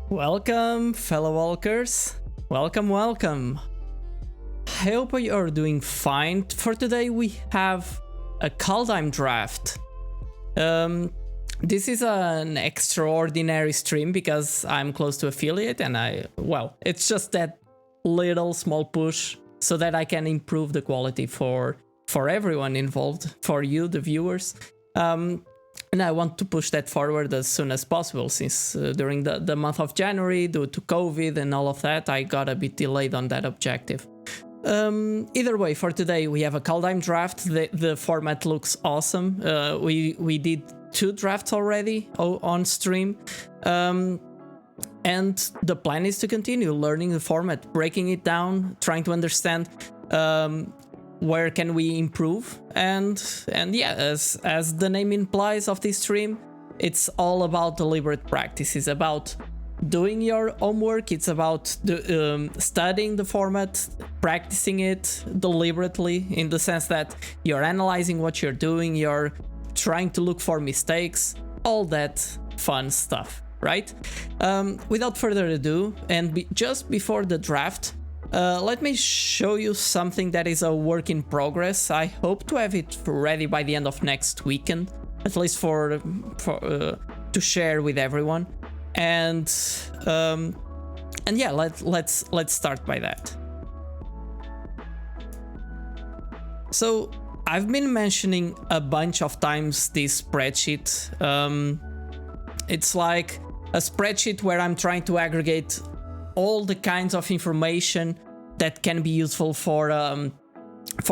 Welcome, fellow walkers. Welcome. I hope you're doing fine. For today, we have a Kaldheim Draft. This is an extraordinary stream because I'm close to affiliate and it's just that little small push so that I can improve the quality for everyone involved, for you, the viewers. And I want to push that forward as soon as possible, since during the month of January, due to COVID and all of that, I got a bit delayed on that objective. Either way, for today, we have a Kaldheim Draft. The format looks awesome. We did 2 drafts already on stream. And the plan is to continue learning the format, breaking it down, trying to understand where can we improve, and yeah, as the name implies of this stream, it's all about deliberate practice. It's about doing your homework. It's about studying the format, practicing it deliberately, in the sense that you're analyzing what you're doing, you're trying to look for mistakes, all that fun stuff, right? Without further ado, and just before the draft, let me show you something that is a work in progress. I hope to have it ready by the end of next weekend, at least to share with everyone. And yeah, let's start by that. So I've been mentioning a bunch of times this spreadsheet. It's like a spreadsheet where I'm trying to aggregate all the kinds of information that can be useful for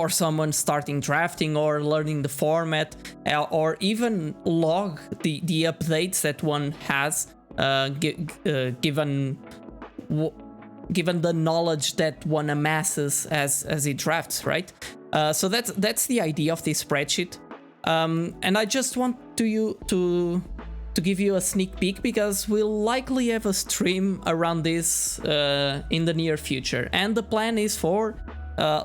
someone starting drafting or learning the format, or even log the updates that one has, given the knowledge that one amasses as he drafts, right? So that's the idea of this spreadsheet, and I just want to give you a sneak peek, because we'll likely have a stream around this in the near future, and the plan is for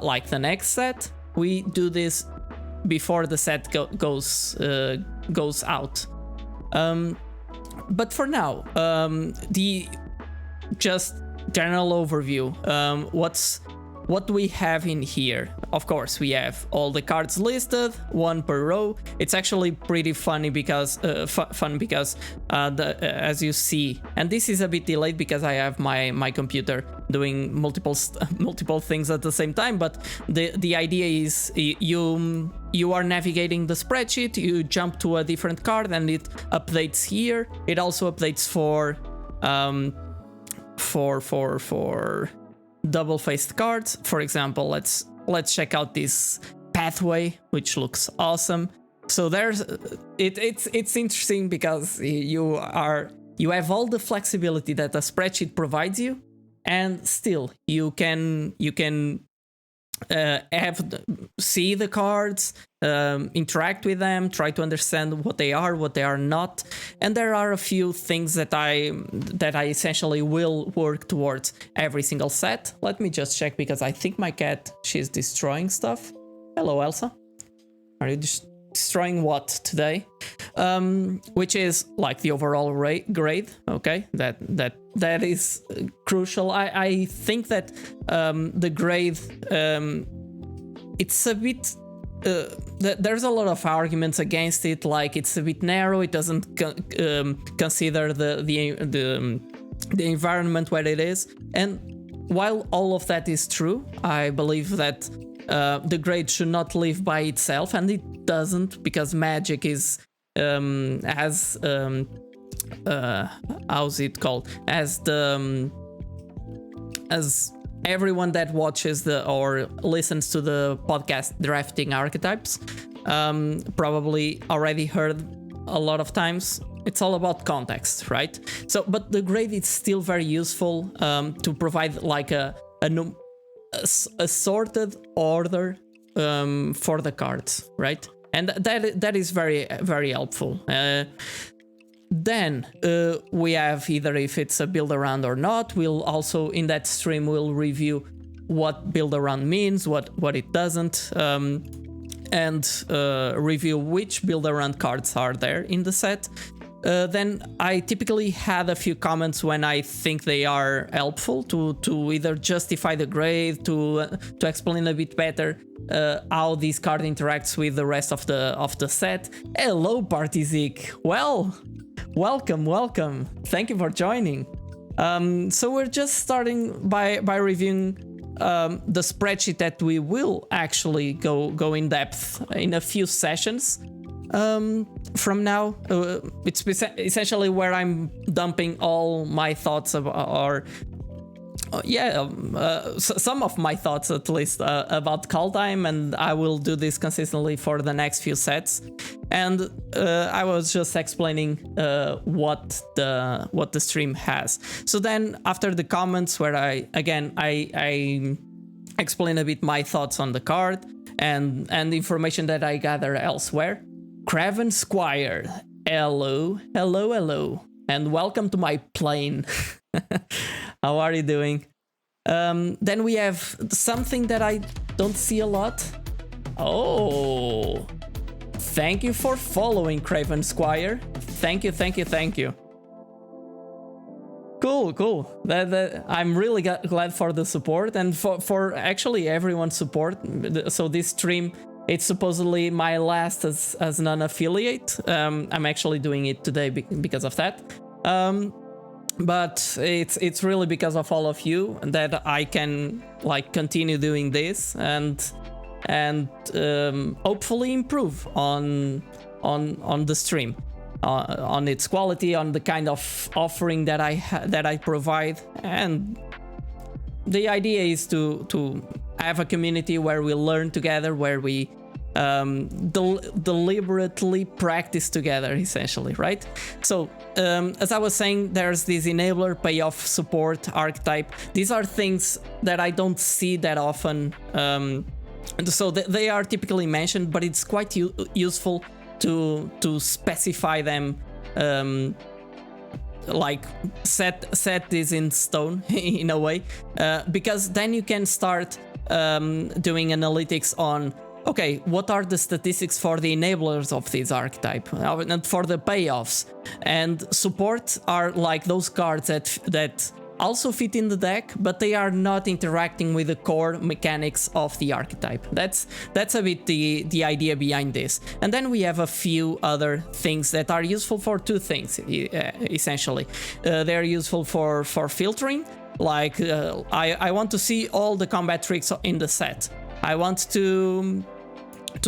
like the next set, we do this before the set goes out. But for now, the just general overview. What do we have in here? Of course, we have all the cards listed, 1 per row. It's actually pretty funny because as you see, and this is a bit delayed because I have my computer doing multiple things at the same time. But the idea is you are navigating the spreadsheet, you jump to a different card, and it updates here. It also updates for double-faced cards. For example, let's check out this pathway, which looks awesome. So it's interesting because you have all the flexibility that a spreadsheet provides you, and still you can see the cards, interact with them, try to understand what they are not. And there are a few things that I essentially will work towards every single set. Let me just check, because I think my cat, she's destroying stuff. Hello, Elsa. Are you destroying what today? Which is like the overall grade. Okay, that is crucial. I think that the grade, it's a bit there's a lot of arguments against it. Like, it's a bit narrow. It doesn't consider the environment where it is. And while all of that is true, I believe that the grade should not live by itself, and it doesn't, because Magic is how's it called? As everyone that watches or listens to the podcast Drafting Archetypes probably already heard a lot of times, it's all about context, right? So, but the grade is still very useful to provide like a sorted order for the cards, right? And that is very, very helpful. Then we have either if it's a build around or not. We'll also, in that stream, we'll review what build around means, what it doesn't, and review which build around cards are there in the set. then I typically had a few comments when I think they are helpful to either justify the grade, to explain a bit better how this card interacts with the rest of the set. Hello, Partizik. Well, welcome. Thank you for joining. So we're just starting by reviewing the spreadsheet that we will actually go in depth in a few sessions. From now, it's essentially where I'm dumping all my thoughts some of my thoughts at least about Kaldheim, and I will do this consistently for the next few sets. And I was just explaining what the stream has. So then after the comments, where I explain a bit my thoughts on the card and the information that I gather elsewhere. Craven Squire, hello, and welcome to my plane. How are you doing? Then we have something that I don't see a lot. Oh, thank you for following, Craven Squire. Thank you. Cool. I'm really glad for the support and for actually everyone's support. So this stream, it's supposedly my last as non-affiliate. I'm actually doing it today because of that. But it's really because of all of you that I can continue doing this and hopefully improve on the stream, on its quality, on the kind of offering that I provide. And the idea is to have a community where we learn together, where we deliberately practice together, essentially, right? So as I was saying, there's this enabler, payoff, support, archetype. These are things that I don't see that often, so they are typically mentioned, but it's quite useful to specify them, set this in stone in a way, because then you can start doing analytics on, okay, what are the statistics for the enablers of this archetype and for the payoffs? And support are like those cards that also fit in the deck, but they are not interacting with the core mechanics of the archetype. That's a bit the idea behind this. And then we have a few other things that are useful for two things, essentially. They're useful for filtering, like I want to see all the combat tricks in the set. I want to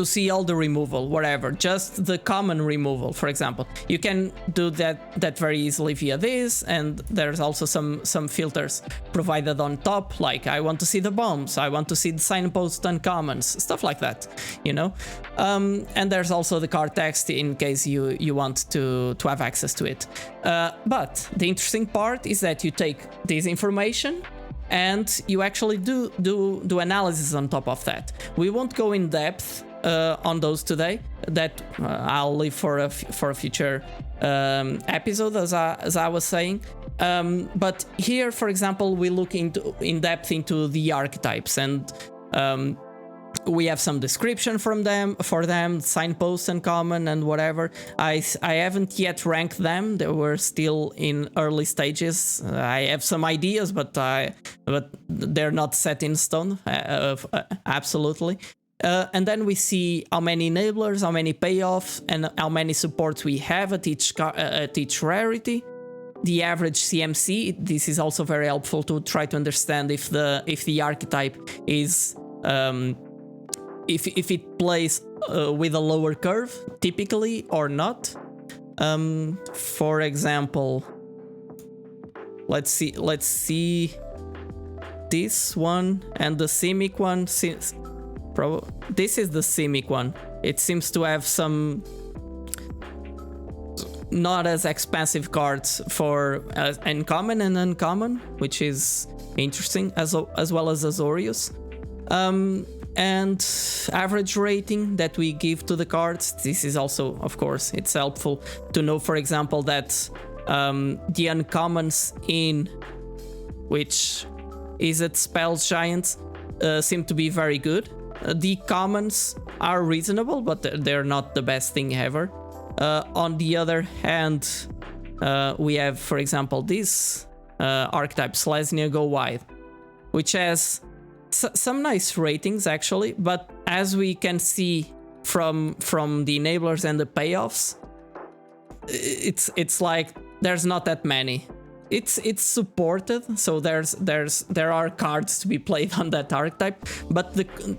see all the removal, whatever, just the common removal, for example. You can do that very easily via this, and there's also some filters provided on top, like I want to see the bombs, I want to see the signpost uncommons, stuff like that, you know? And there's also the card text in case you want to have access to it. But the interesting part is that you take this information and you actually do analysis on top of that. We won't go in depth on those today. That I'll leave for a future episode, as I was saying. But here, for example, we look in depth into the archetypes, and we have some description for them, signposts and common and whatever. I haven't yet ranked them. They were still in early stages. I have some ideas, but they're not set in stone. Absolutely. And then we see how many enablers, how many payoffs, and how many supports we have at each rarity. The average CMC. This is also very helpful to try to understand if the archetype is if it plays with a lower curve typically or not. For example, let's see this one and the Simic one. This is the Simic one. It seems to have some not as expensive cards for uncommon and uncommon, which is interesting, as well as Azorius. And average rating that we give to the cards. This is also, of course, it's helpful to know, for example, that the uncommons in which is it Spells Giants seem to be very good. The commons are reasonable, but they're not the best thing ever. On the other hand, we have, for example, this archetype, Selesnya Go Wide, which has some nice ratings actually, but as we can see from the enablers and the payoffs, it's like there's not that many. It's supported, so there are cards to be played on that archetype, but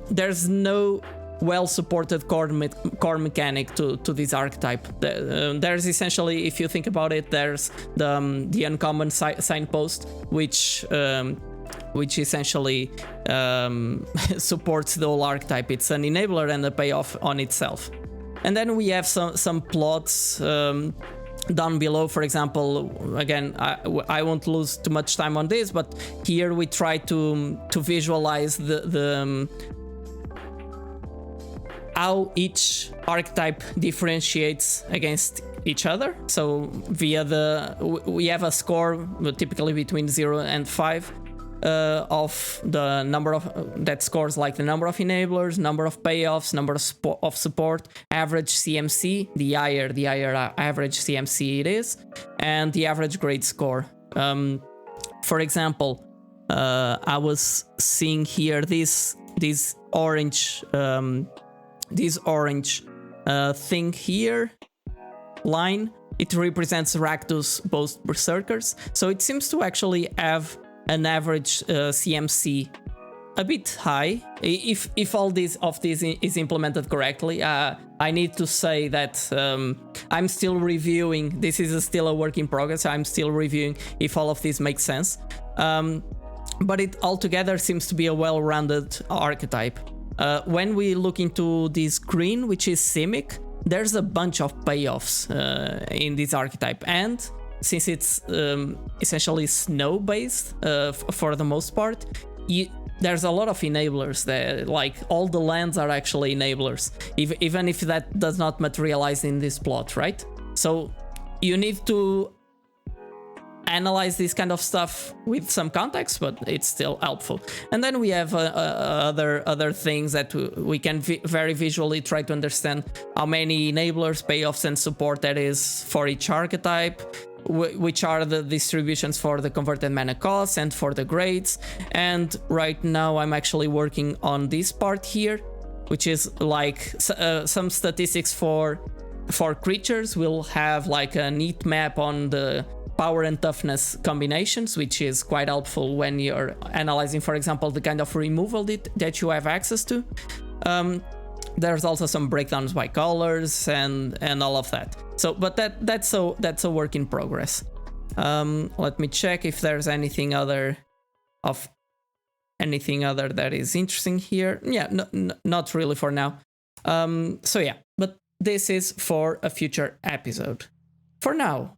there's no well-supported core mechanic to this archetype. There's essentially, if you think about it, there's the uncommon signpost, which essentially supports the whole archetype. It's an enabler and a payoff on itself. And then we have some plots down below. For example, again, I won't lose too much time on this, but here we try to visualize the how each archetype differentiates against each other. So via we have a score typically between 0 and 5 of the number of that scores, like the number of enablers, number of payoffs, number of support, average CMC, the higher average CMC it is, and the average grade score. For example, I was seeing here this orange thing here, line. It represents Rakdos both berserkers, so it seems to actually have an average CMC a bit high. If all this is implemented correctly, I need to say that I'm still reviewing. This is still a work in progress. I'm still reviewing if all of this makes sense. But it altogether seems to be a well-rounded archetype. When we look into this green, which is Simic, there's a bunch of payoffs in this archetype, and since it's essentially snow-based for the most part, there's a lot of enablers there. Like, all the lands are actually enablers, even if that does not materialize in this plot, right? So you need to analyze this kind of stuff with some context, but it's still helpful. And then we have other things that we can very visually try to understand how many enablers, payoffs, and support that is for each archetype, which are the distributions for the converted mana costs and for the grades. And right now I'm actually working on this part here, which is like some statistics for creatures. We'll have like a neat map on the power and toughness combinations, which is quite helpful when you're analyzing, for example, the kind of removal that you have access to. There's also some breakdowns by colors and all of that. So, but that's a work in progress. Let me check if there's anything other that is interesting here. Yeah, not really for now. So yeah, but this is for a future episode. For now,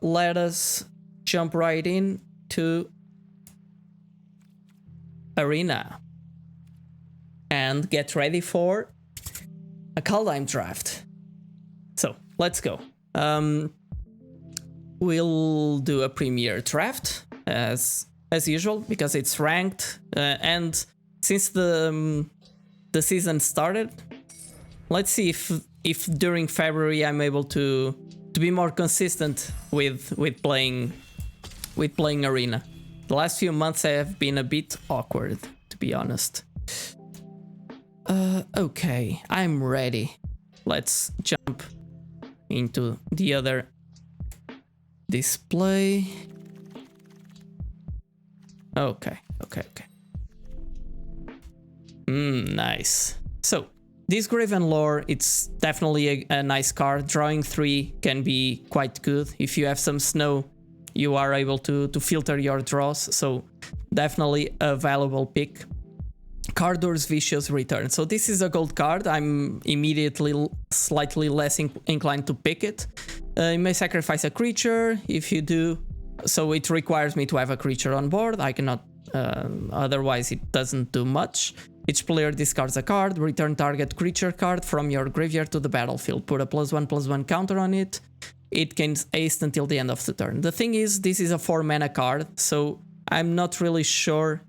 let us jump right in to Arena and get ready for a Kaldheim Draft. So let's go. We'll do a Premier Draft as usual because it's ranked, and since the season started, let's see if during February I'm able to be more consistent with playing Arena. The last few months have been a bit awkward, to be honest. Okay, I'm ready. Let's jump into the other display. Okay. Nice. So, this Graven Lore, it's definitely a nice card. Drawing 3 can be quite good. If you have some snow, you are able to filter your draws, so definitely a valuable pick. Cardur's Vicious Return. So this is a gold card. I'm immediately slightly less inclined to pick it. You may sacrifice a creature. If you do, so it requires me to have a creature on board. I cannot, otherwise it doesn't do much. Each player discards a card. Return target creature card from your graveyard to the battlefield. Put a +1/+1 counter on it. It gains haste until the end of the turn. The thing is, this is a 4 mana card, so I'm not really sure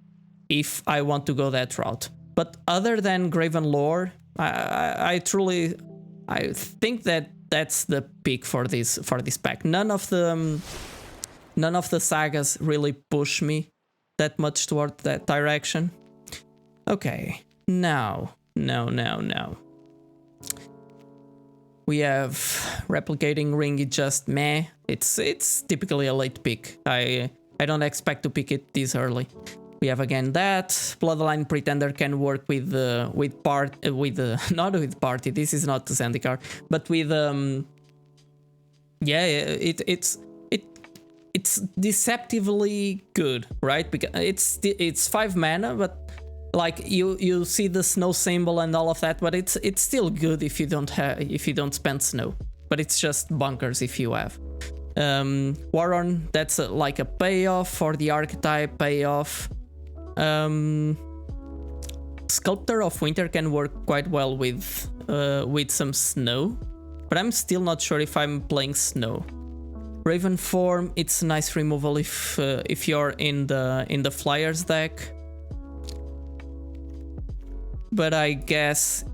if I want to go that route. But other than Graven Lore, I think that that's the pick for this pack. None of the sagas really push me that much toward that direction. Okay, now. We have Replicating Ring, it just meh. It's typically a late pick. I don't expect to pick it this early. We have again that Bloodline Pretender can work with not with party. This is not the Zendikar, but with it's deceptively good, right? Because it's 5 mana, but like you see the snow symbol and all of that, but it's still good if you don't spend snow. But it's just bunkers if you have. Warren, that's like a payoff for the archetype payoff. Sculptor of Winter can work quite well with some snow, but I'm still not sure if I'm playing snow. Raven Form, it's a nice removal if you're in the Flyers deck. But I guess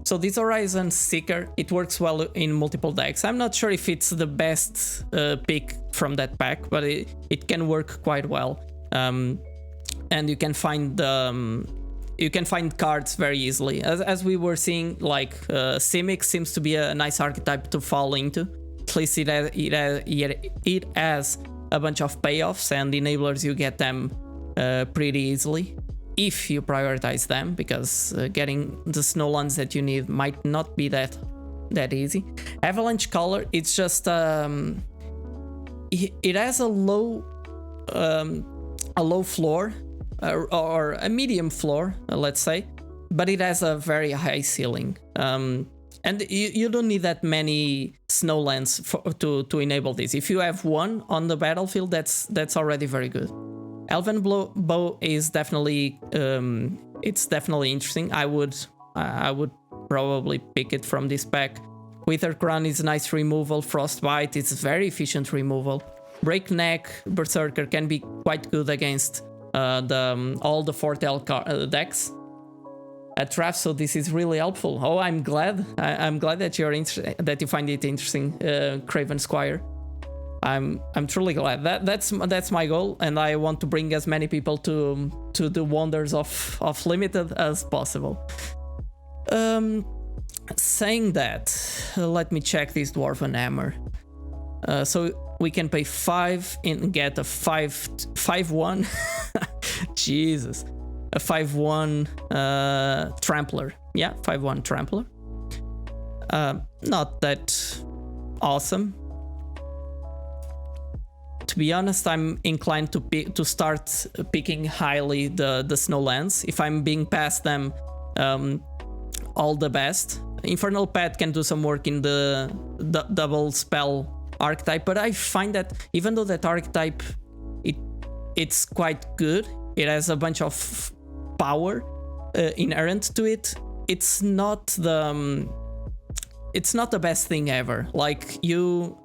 so this Horizon Seeker, it works well in multiple decks. I'm not sure if it's the best pick from that pack, but it can work quite well. And you can find cards very easily. As we were seeing, like Simic seems to be a nice archetype to fall into. At least it has a bunch of payoffs and enablers. You get them pretty easily if you prioritize them, because getting the snow lands that you need might not be that easy. Avalanche Color, it's just it has a low floor or a medium floor, let's say, but it has a very high ceiling. And you don't need that many snowlands to enable this. If you have one on the battlefield, that's already very good. Elven Bow is definitely it's definitely interesting. I would probably pick it from this pack. Wither Crown is a nice removal. Frostbite is very efficient removal. Breakneck Berserker can be quite good against all the Fortel decks at draft, so this is really helpful. Oh, I'm glad that that you find it interesting, Craven Squire. I'm truly glad. That's my goal, and I want to bring as many people to the wonders of Limited as possible. Saying that, let me check this Dwarven Hammer. So we can pay 5 and get a 5/1. Jesus, a 5/1 Trampler. Yeah, 5/1 Trampler. Not that awesome. To be honest, I'm inclined to start picking highly the snowlands. If I'm being past them, all the best. Infernal Pet can do some work in the double spell archetype, but I find that even though that archetype it's quite good, it has a bunch of power inherent to it. It's not the best thing ever. Like you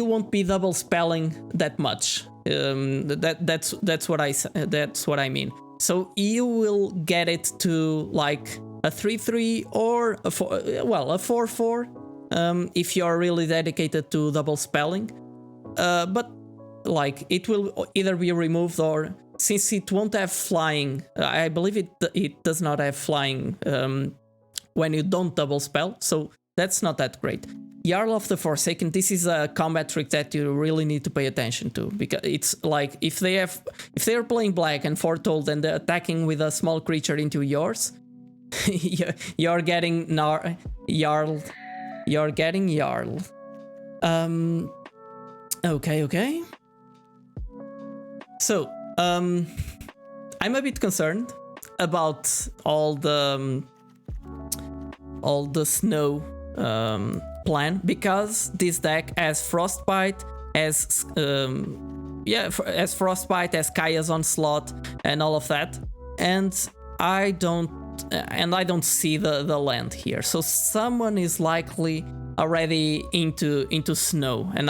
won't be double spelling that much. That's what I mean. So you will get it to like a 3/3 or a 4/4 if you're really dedicated to double spelling. But like it will either be removed, or since it won't have flying, I believe it does not have flying when you don't double spell, so that's not that great. Jarl of the Forsaken, this is a combat trick that you really need to pay attention to, because it's like if they're playing black and Foretold and they're attacking with a small creature into yours, you're getting Jarl. You're getting Jarl. Okay. So, I'm a bit concerned about all the snow plan, because this deck has Frostbite, as Frostbite, as Kaya's Onslaught, and all of that, and I don't see the land here. So someone is likely already into snow, and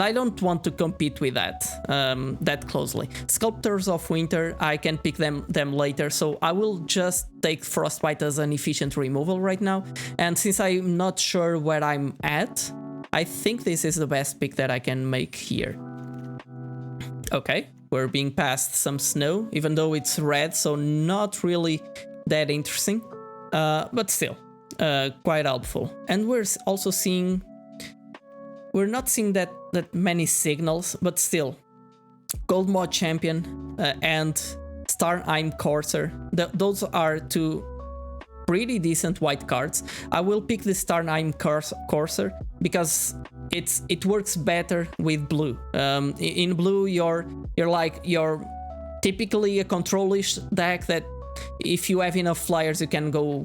I don't want to compete with that closely. Sculptors of Winter, I can pick them later, so I will just take Frostbite as an efficient removal right now. And since I'm not sure where I'm at, I think this is the best pick that I can make here. Okay, we're being past some snow, even though it's red, so not really that interesting, but still quite helpful. And we're also seeing, we're not seeing that many signals, but still, Gold Mod Champion and Starheim Courser, those are two pretty decent white cards. I will pick the Starheim Courser because it works better with blue. In blue, you're typically a control-ish deck that if you have enough flyers, you can go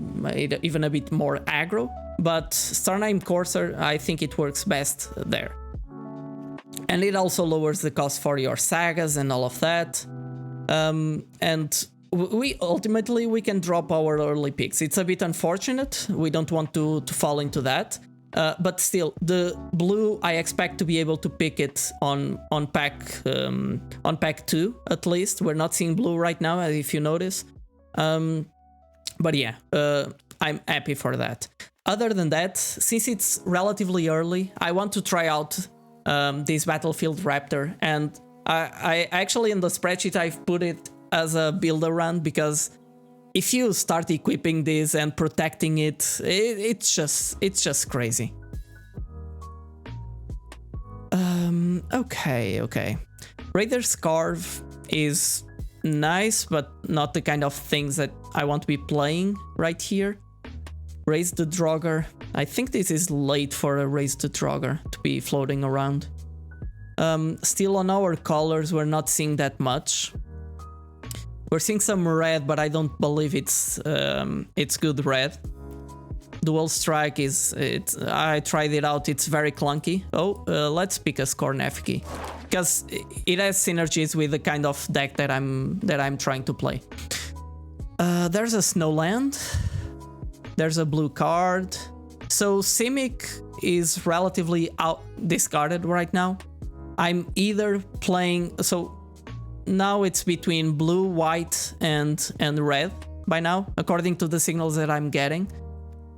even a bit more aggro. But Starheim Courser, I think it works best there. And it also lowers the cost for your sagas and all of that. And we ultimately can drop our early picks. It's a bit unfortunate. We don't want to fall into that. But still, the blue, I expect to be able to pick it on pack 2 at least. We're not seeing blue right now, if you notice. But yeah, I'm happy for that. Other than that, since it's relatively early, I want to try out this Battlefield Raptor, and I actually in the spreadsheet I've put it as a build around, because if you start equipping this and protecting it, it's just crazy. Okay. Raider's Scarf is nice, but not the kind of things that I want to be playing right here. Raise the Draugr. I think this is late for a Raise the Draugr to be floating around. Still on our colors, we're not seeing that much. We're seeing some red, but I don't believe it's good red. Dual Strike I tried it out, it's very clunky. Let's pick a Skornefki, because it has synergies with the kind of deck that I'm trying to play. There's a Snowland. There's a blue card. So Simic is relatively discarded right now. I'm either playing, so now it's between blue, white, and red by now, according to the signals that I'm getting.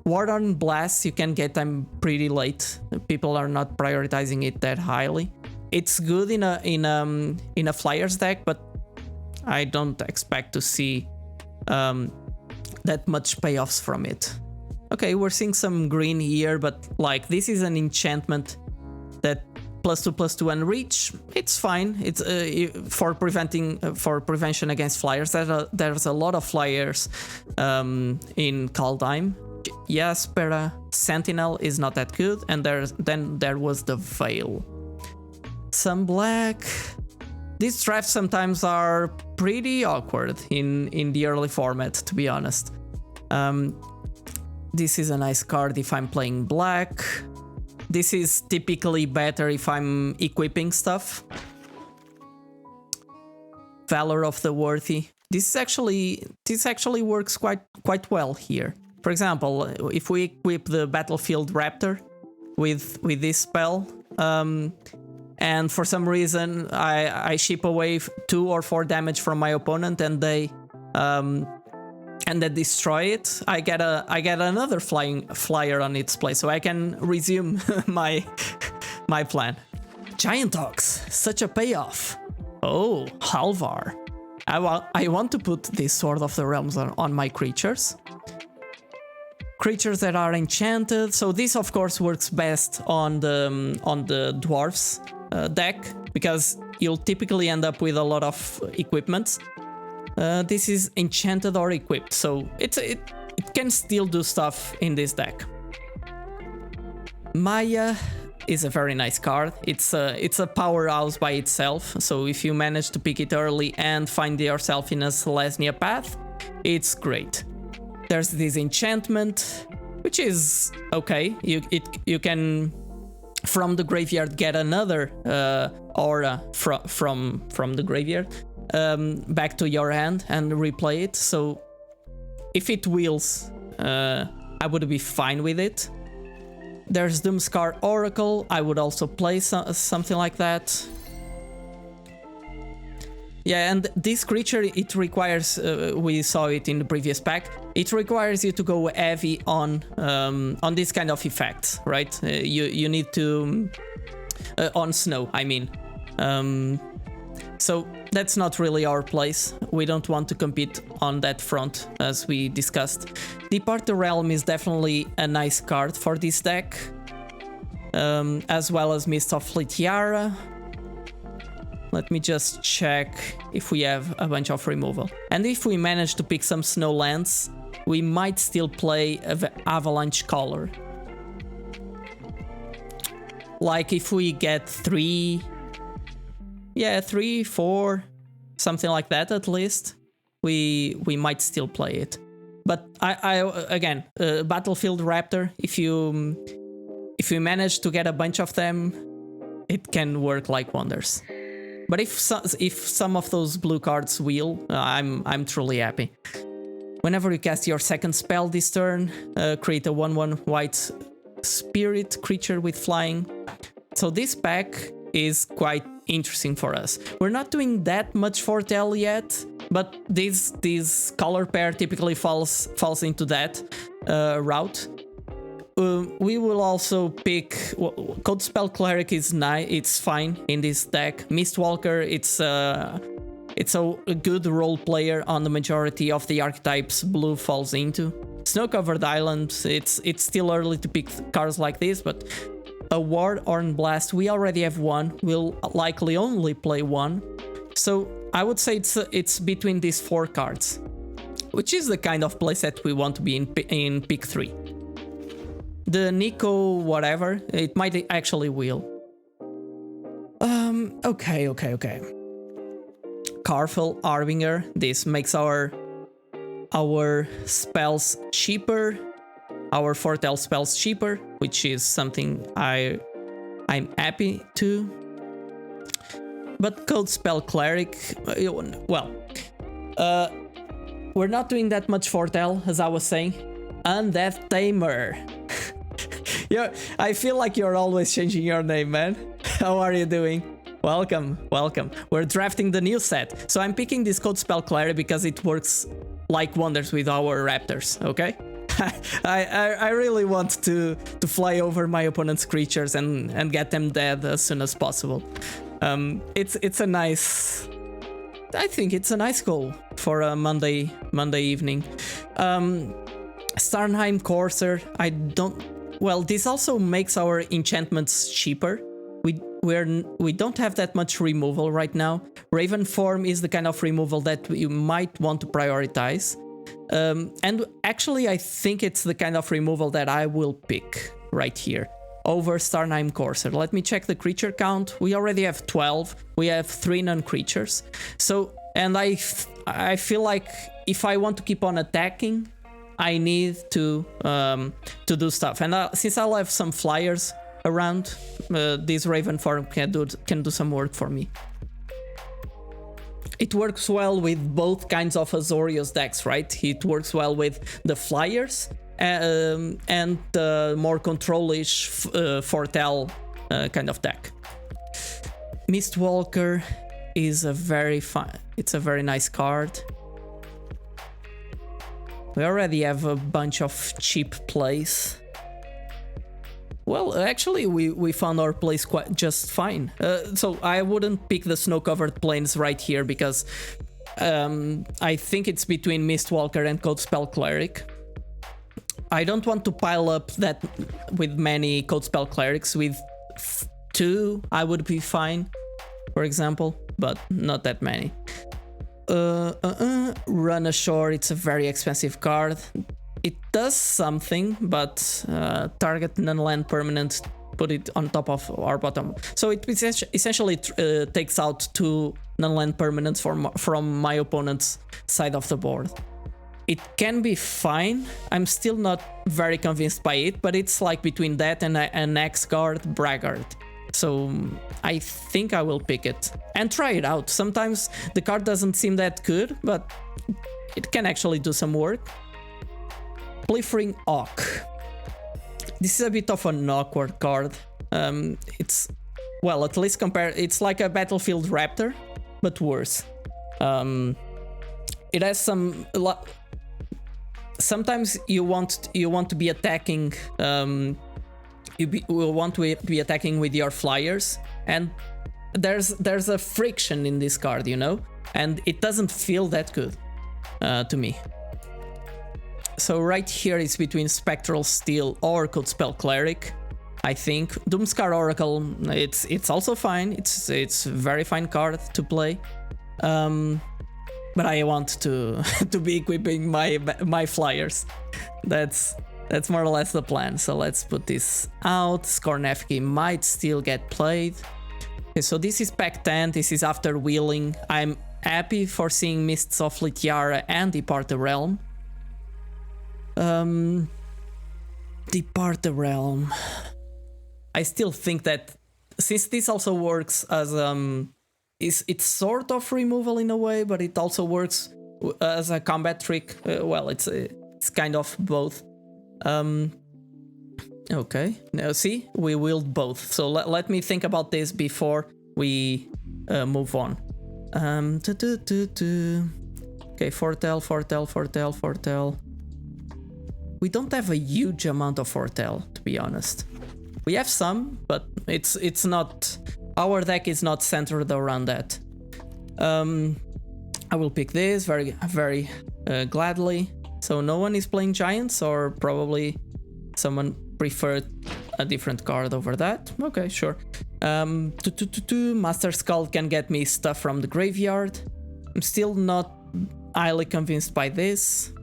Wardon Blast you can get them pretty late. People are not prioritizing it that highly. It's good in a Flyers deck, but I don't expect to see that much payoffs from it. Okay, we're seeing some green here, but like this is an enchantment that +2/+2 and reach. It's fine. It's for prevention against flyers. There's a lot of flyers in Kaldheim. Jaspera Sentinel is not that good, and then there was the Veil. Some black. These drafts sometimes are pretty awkward in the early format, to be honest. This is a nice card if I'm playing black. This is typically better if I'm equipping stuff. Valor of the Worthy. This actually works quite well here. For example, if we equip the Battlefield Raptor with this spell, and for some reason I ship away 2 or 4 damage from my opponent, and they destroy it, I get another flyer on its place, so I can resume my plan. Giant Ox, such a payoff. Oh, Halvar. I want to put this Sword of the Realms on my creatures. Creatures that are enchanted. So this of course works best on the dwarves deck, because you'll typically end up with a lot of equipments. This is enchanted or equipped, so it can still do stuff in this deck. Maya is a very nice card. It's a powerhouse by itself, so if you manage to pick it early and find yourself in a Selesnya path, it's great. There's this enchantment, which is okay. You can from the graveyard get another aura from the graveyard back to your hand and replay it. So if it wheels, I would be fine with it. There's Doomscar Oracle. I would also play something like that. Yeah, and this creature, it requires, we saw it in the previous pack, it requires you to go heavy on this kind of effects, right? You need to, on snow, I mean. So that's not really our place. We don't want to compete on that front, as we discussed. Depart the Realm is definitely a nice card for this deck, as well as Mist of Litiara. Let me just check if we have a bunch of removal. And if we manage to pick some snow lands, we might still play Avalanche Caller. Like if we get 3, 4, something like that at least, we might still play it. But again, Battlefield Raptor, if you manage to get a bunch of them, it can work like wonders. But if some of those blue cards wheel, I'm truly happy. Whenever you cast your second spell this turn, create a 1/1 white spirit creature with flying. So this pack is quite interesting for us. We're not doing that much Foretell yet, but this color pair typically falls into that route. We will also pick Code Spell Cleric is nice, it's fine in this deck. Mistwalker, it's a good role player on the majority of the archetypes blue falls into. Snow Covered Island, it's still early to pick cards like this, but a Warhorn Blast, we already have one. We'll likely only play one, so I would say it's between these 4 cards, which is the kind of playset we want to be in pick 3. The Nico whatever, it might actually wheel. Okay. Carfel Harbinger, this makes our spells cheaper, our Foretell spells cheaper, which is something I'm happy to. But Code Spell Cleric, well, we're not doing that much Foretell, as I was saying. Undeath Tamer. Yeah, I feel like you're always changing your name, man. How are you doing? Welcome. We're drafting the new set. So I'm picking this Code Spell Cleric because it works like wonders with our Raptors, okay? I really want to fly over my opponent's creatures and get them dead as soon as possible. It's a nice... I think it's a nice goal for a Monday evening. Starnheim Courser, well, this also makes our enchantments cheaper. We don't have that much removal right now. Raven Form is the kind of removal that you might want to prioritize. And actually, I think it's the kind of removal that I will pick right here over Starnheim Courser. Let me check the creature count. We already have 12. We have 3 non-creatures. So, and I feel like if I want to keep on attacking, I need to do stuff. And since I'll have some flyers around, this Raven Form can do some work for me. It works well with both kinds of Azorius decks, right? It works well with the flyers and the more control-ish Foretell kind of deck. Mistwalker is a very nice card. We already have a bunch of cheap plays. Well, actually, we found our place just fine. So I wouldn't pick the snow-covered plains right here because I think it's between Mistwalker and Code Spell Cleric. I don't want to pile up that with many Code Spell Clerics. With 2, I would be fine, for example, but not that many. Run Ashore, it's a very expensive card. It does something, but target non-land permanent, put it on top of our bottom. So it essentially takes out 2 non-land permanents from my opponent's side of the board. It can be fine. I'm still not very convinced by it, but it's like between that and an X-Guard Braggart. So I think I will pick it and try it out. Sometimes the card doesn't seem that good, but it can actually do some work. Pliffering Hawk. This is a bit of an awkward card. It's, well, at least it's like a Battlefield Raptor, but worse. It has some. Sometimes you want to be attacking. You will want to be attacking with your flyers, and there's a friction in this card, you know, and it doesn't feel that good to me. So right here is between Spectral Steel or Coldspell Cleric. I think Doomscar Oracle, it's also fine. It's a very fine card to play. But I want to be equipping my flyers. That's more or less the plan. So let's put this out. Skornefki might still get played. Okay, so this is pack 10. This is after wheeling. I'm happy for seeing Mists of Litiara and Depart the Realm. Depart the Realm. I still think that since this also works as it's sort of removal in a way, but it also works as a combat trick. Well, it's kind of both. Okay, now see, we willed both. So let me think about this before we move on. Okay, Fortel. We don't have a huge amount of Fortel, to be honest. We have some, but it's not. Our deck is not centered around that. I will pick this very gladly. So no one is playing Giants, or probably someone preferred a different card over that. Okay, sure. Master Skull can get me stuff from the graveyard. I'm still not highly convinced by this.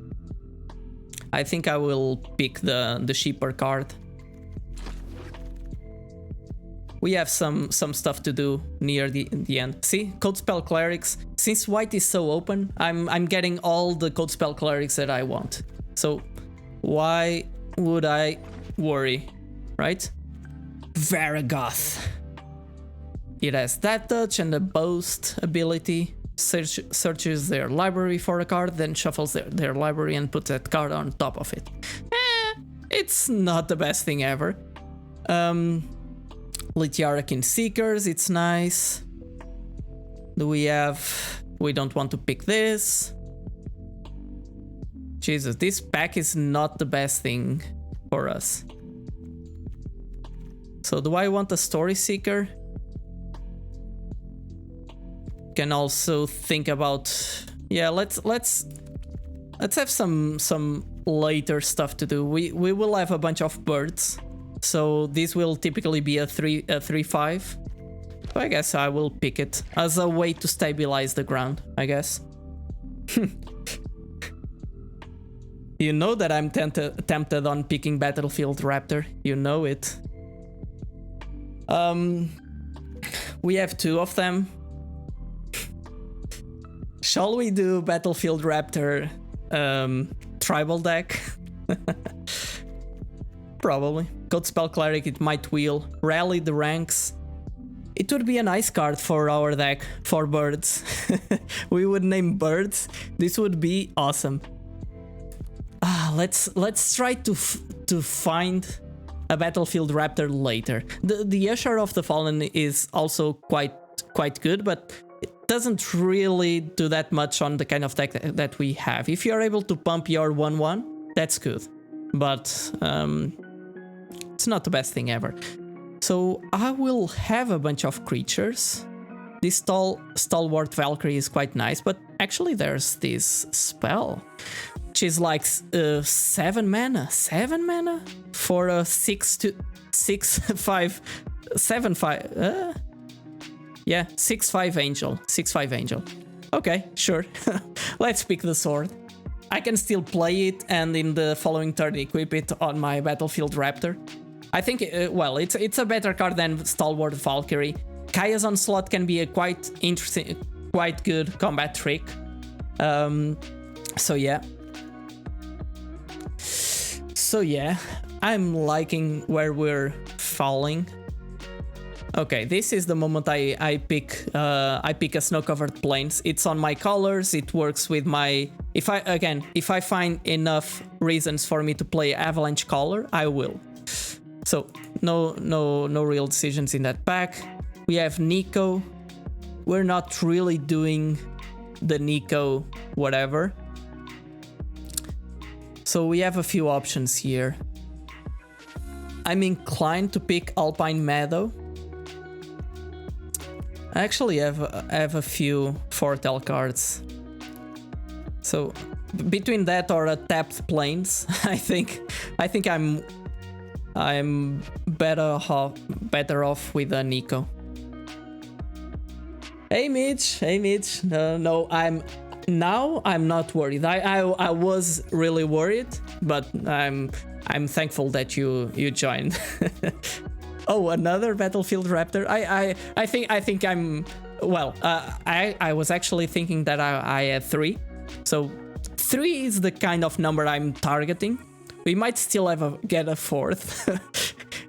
I think I will pick the cheaper card. We have some stuff to do near the end. See, Coldspell Clerics. Since white is so open, I'm getting all the Coldspell Clerics that I want. So why would I worry, right? Varragoth. It has that touch and a boast ability. Searches their library for a card, then shuffles their library and puts that card on top of it. It's not the best thing ever. Litiarakin Seekers, it's nice. We don't want to pick this. Jesus, this pack is not the best thing for us. So do I want a Story Seeker? Can also think about, yeah, let's have some later stuff to do. We will have a bunch of birds. So this will typically be a 3/5. So I guess I will pick it as a way to stabilize the ground, I guess. You know that I'm tempted on picking Battlefield Raptor. You know it. We have two of them. Shall we do Battlefield Raptor tribal deck? Probably. Coldspell Cleric, it might wheel. Rally the ranks. It would be a nice card for our deck, for birds. We would name birds. This would be awesome. Let's try to find a Battlefield Raptor later. The Usher of the Fallen is also quite good, but it doesn't really do that much on the kind of deck that we have. If you're able to pump your 1/1, that's good. But it's not the best thing ever. So I will have a bunch of creatures. This Stalwart Valkyrie is quite nice, but actually there's this spell, which is like 7 mana. 7 mana for a 6/5, 7/5. Yeah, 6/5 angel. 6/5 angel. Okay, sure. Let's pick the sword. I can still play it and in the following turn equip it on my Battlefield Raptor. I think, well, it's a better card than Stalwart Valkyrie. Kaya's Onslaught can be a quite interesting, quite good combat trick. So yeah. I'm liking where we're falling. Okay, this is the moment I pick a Snow-Covered Plains. It's on my colors. It works with my. If I find enough reasons for me to play Avalanche Color, I will. So no real decisions in that pack. We have Nico. We're not really doing the Nico whatever. So we have a few options here. I'm inclined to pick Alpine Meadow. I actually have a few Foretell cards. So between that or a tapped Plains, I think I'm better off with a Nico. Hey Mitch. No, I'm not worried. I was really worried, but I'm thankful that you joined. Oh, another Battlefield Raptor. I think I'm well. I was actually thinking that I had 3, so 3 is the kind of number I'm targeting. We might still get a 4th.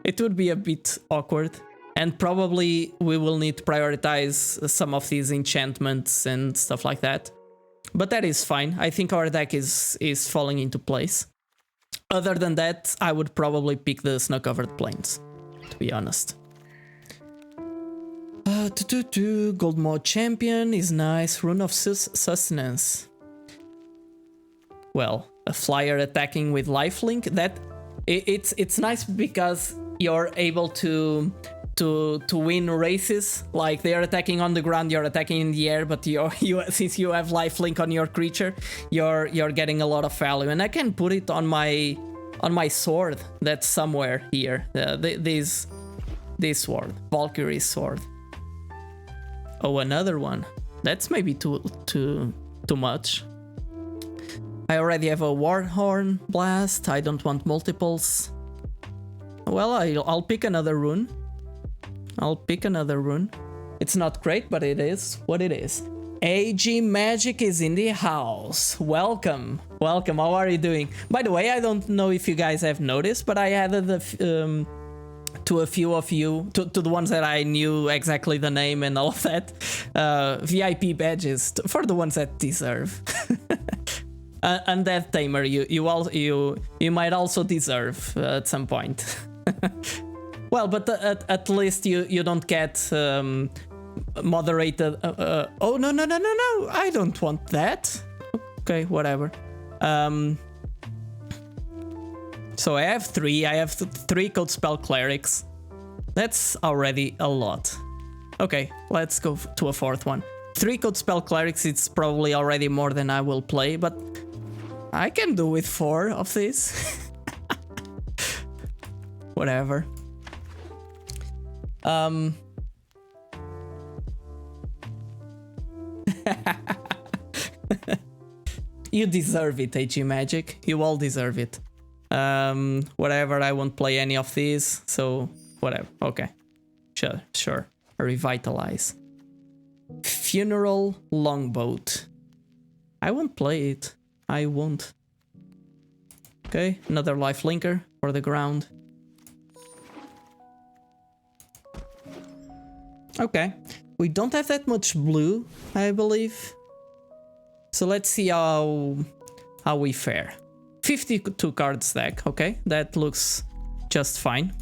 It would be a bit awkward, and probably we will need to prioritize some of these enchantments and stuff like that. But that is fine. I think our deck is falling into place. Other than that, I would probably pick the Snow-Covered Plains, to be honest. Gold Mode Champion is nice. Rune of Sustenance. Well, a flyer attacking with lifelink. That it's nice because you're able to win races. Like they're attacking on the ground, you're attacking in the air, but since you have lifelink on your creature, you're getting a lot of value. And I can put it on my sword that's somewhere here. This sword, Valkyrie's sword. Oh, another one. That's maybe too much. I already have a Warhorn Blast. I don't want multiples. Well, I'll pick another rune. It's not great, but it is what it is. AG Magic is in the house. Welcome. How are you doing? By the way, I don't know if you guys have noticed, but I added to a few of you, to the ones that I knew exactly the name and all of that, VIP badges for the ones that deserve. Undead Tamer, you might also deserve at some point. Well, but at least you don't get moderated. Oh no! I don't want that. Okay, whatever. So I have 3. I have 3 Code Spell Clerics. That's already a lot. Okay, let's go to a 4th one. 3 Code Spell Clerics. It's probably already more than I will play, but I can do with 4 of these. Whatever. You deserve it, AG Magic. You all deserve it. Whatever, I won't play any of these, so whatever. Okay. Sure. Revitalize. Funeral Longboat. I won't play it. I won't. Okay, another life linker for the ground. Okay, we don't have that much blue, I believe. So let's see how we fare. 52 cards deck, okay, that looks just fine.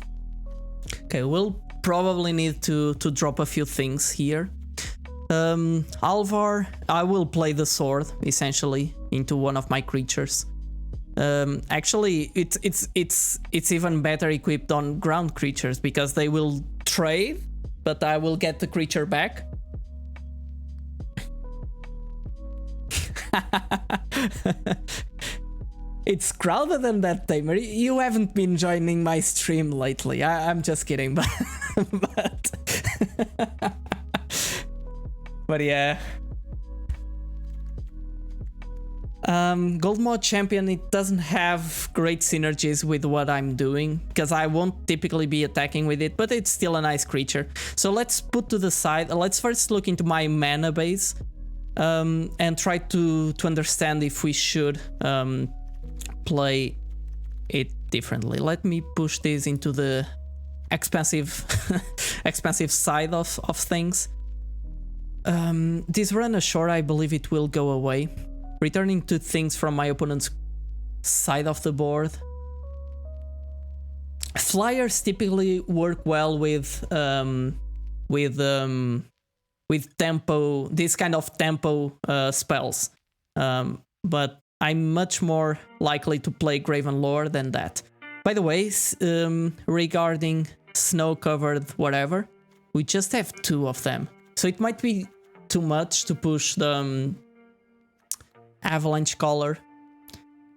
Okay, we'll probably need to drop a few things here. Alvar, I will play the sword essentially into one of my creatures. Actually, it's even better equipped on ground creatures because they will trade, but I will get the creature back. It's crowded than that, Tamer. You haven't been joining my stream lately. I'm just kidding, but but yeah. Gold Mode Champion, it doesn't have great synergies with what I'm doing because I won't typically be attacking with it, but it's still a nice creature. So let's put to the side. Let's first look into my mana base and try to understand if we should play it differently. Let me push this into the expensive expensive side of things. This run ashore, I believe it will go away. Returning 2 things from my opponent's side of the board. flyers typically work well with tempo, this kind of tempo spells. But I'm much more likely to play Graven Lore than that. By the way, regarding snow-covered whatever, we just have 2 of them. So it might be too much to push the Avalanche Collar.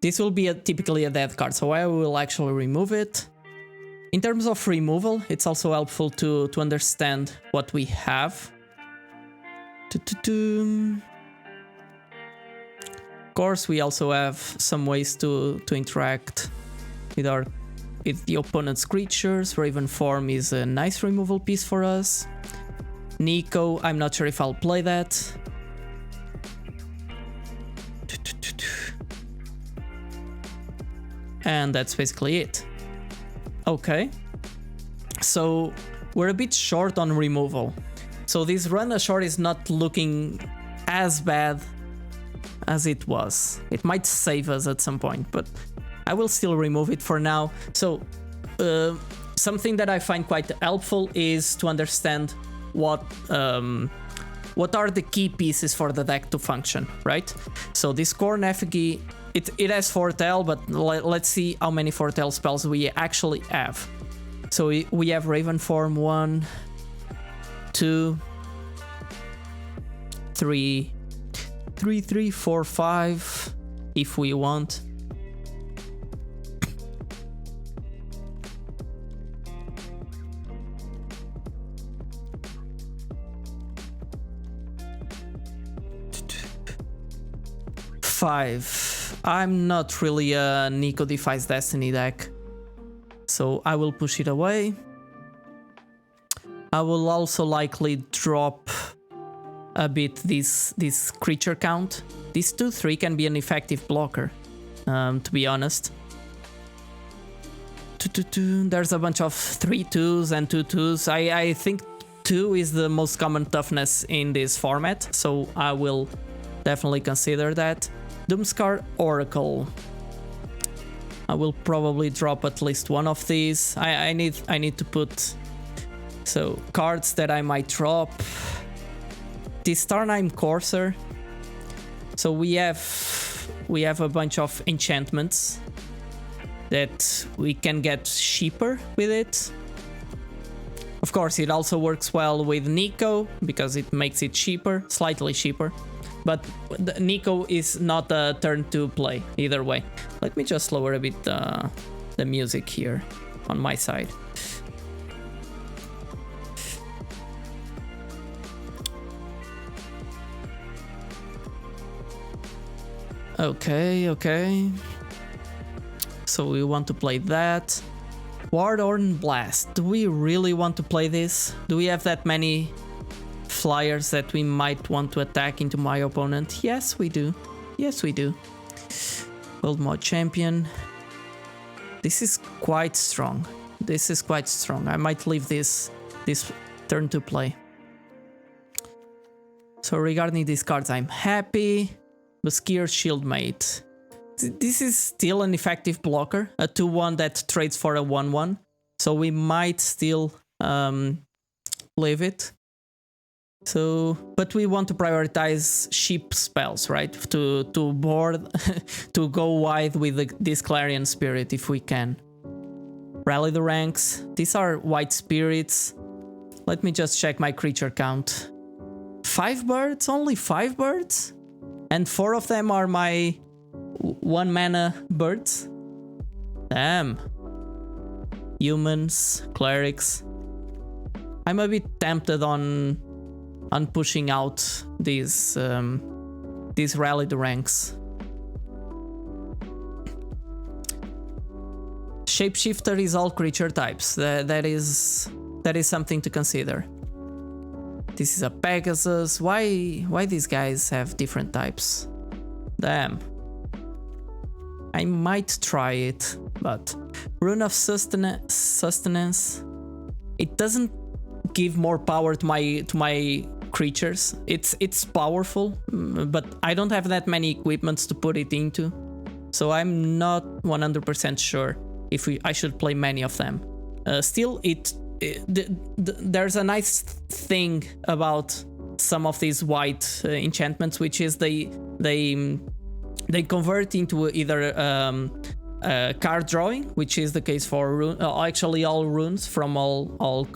This will be typically a dead card, so I will actually remove it. In terms of removal, it's also helpful to understand what we have. Of course, we also have some ways to interact with the opponent's creatures. Raven Form is a nice removal piece for us. Nico, I'm not sure if I'll play that. And that's basically it. Okay. So we're a bit short on removal. So this run ashore is not looking as bad as it was. It might save us at some point, but I will still remove it for now. So something that I find quite helpful is to understand what are the key pieces for the deck to function, right? So this Corn Effigy, it has foretell, but let's see how many foretell spells we actually have. So we have Raven Form 1, 2, 3, 4, 5, if we want. I'm not really a Nico Defies Destiny deck, so I will push it away. I will also likely drop a bit this creature count. This 2/3 can be an effective blocker, to be honest. There's a bunch of 3/2s and 2/2s. I think 2 is the most common toughness in this format, so I will definitely consider that. Doomscar Oracle. I will probably drop at least one of these. I need to put cards that I might drop. This Tarnheim Courser. So we have a bunch of enchantments that we can get cheaper with it. Of course, it also works well with Nico because it makes it cheaper, slightly cheaper. But Nico is not a turn 2 play either way. Let me just lower a bit the music here on my side. Okay. So we want to play that. Wardhorn Blast. Do we really want to play this? Do we have that many flyers that we might want to attack into my opponent? Yes, we do. World Mod Champion. This is quite strong. I might leave this turn to play. So regarding these cards, I'm happy. Baskir Shieldmate. This is still an effective blocker, a 2/1 that trades for a 1/1. So we might still leave it. So, but we want to prioritize cheap spells, right? To board, to go wide with this Clarion Spirit if we can. Rally the Ranks. These are white spirits. Let me just check my creature count. 5 birds? Only 5 birds? And 4 of them are my 1 mana birds? Damn. Humans, clerics. I'm a bit tempted on pushing out these rally the ranks. Shapeshifter is all creature types. That is something to consider. This is a Pegasus. Why these guys have different types? Damn. I might try it, but Rune of Sustenance. It doesn't give more power to my creatures. It's powerful, but I don't have that many equipments to put it into, so I'm not 100% sure if I should play many of them. Still, there's a nice thing about some of these white enchantments, which is they convert into either card drawing, which is the case for actually all runes from all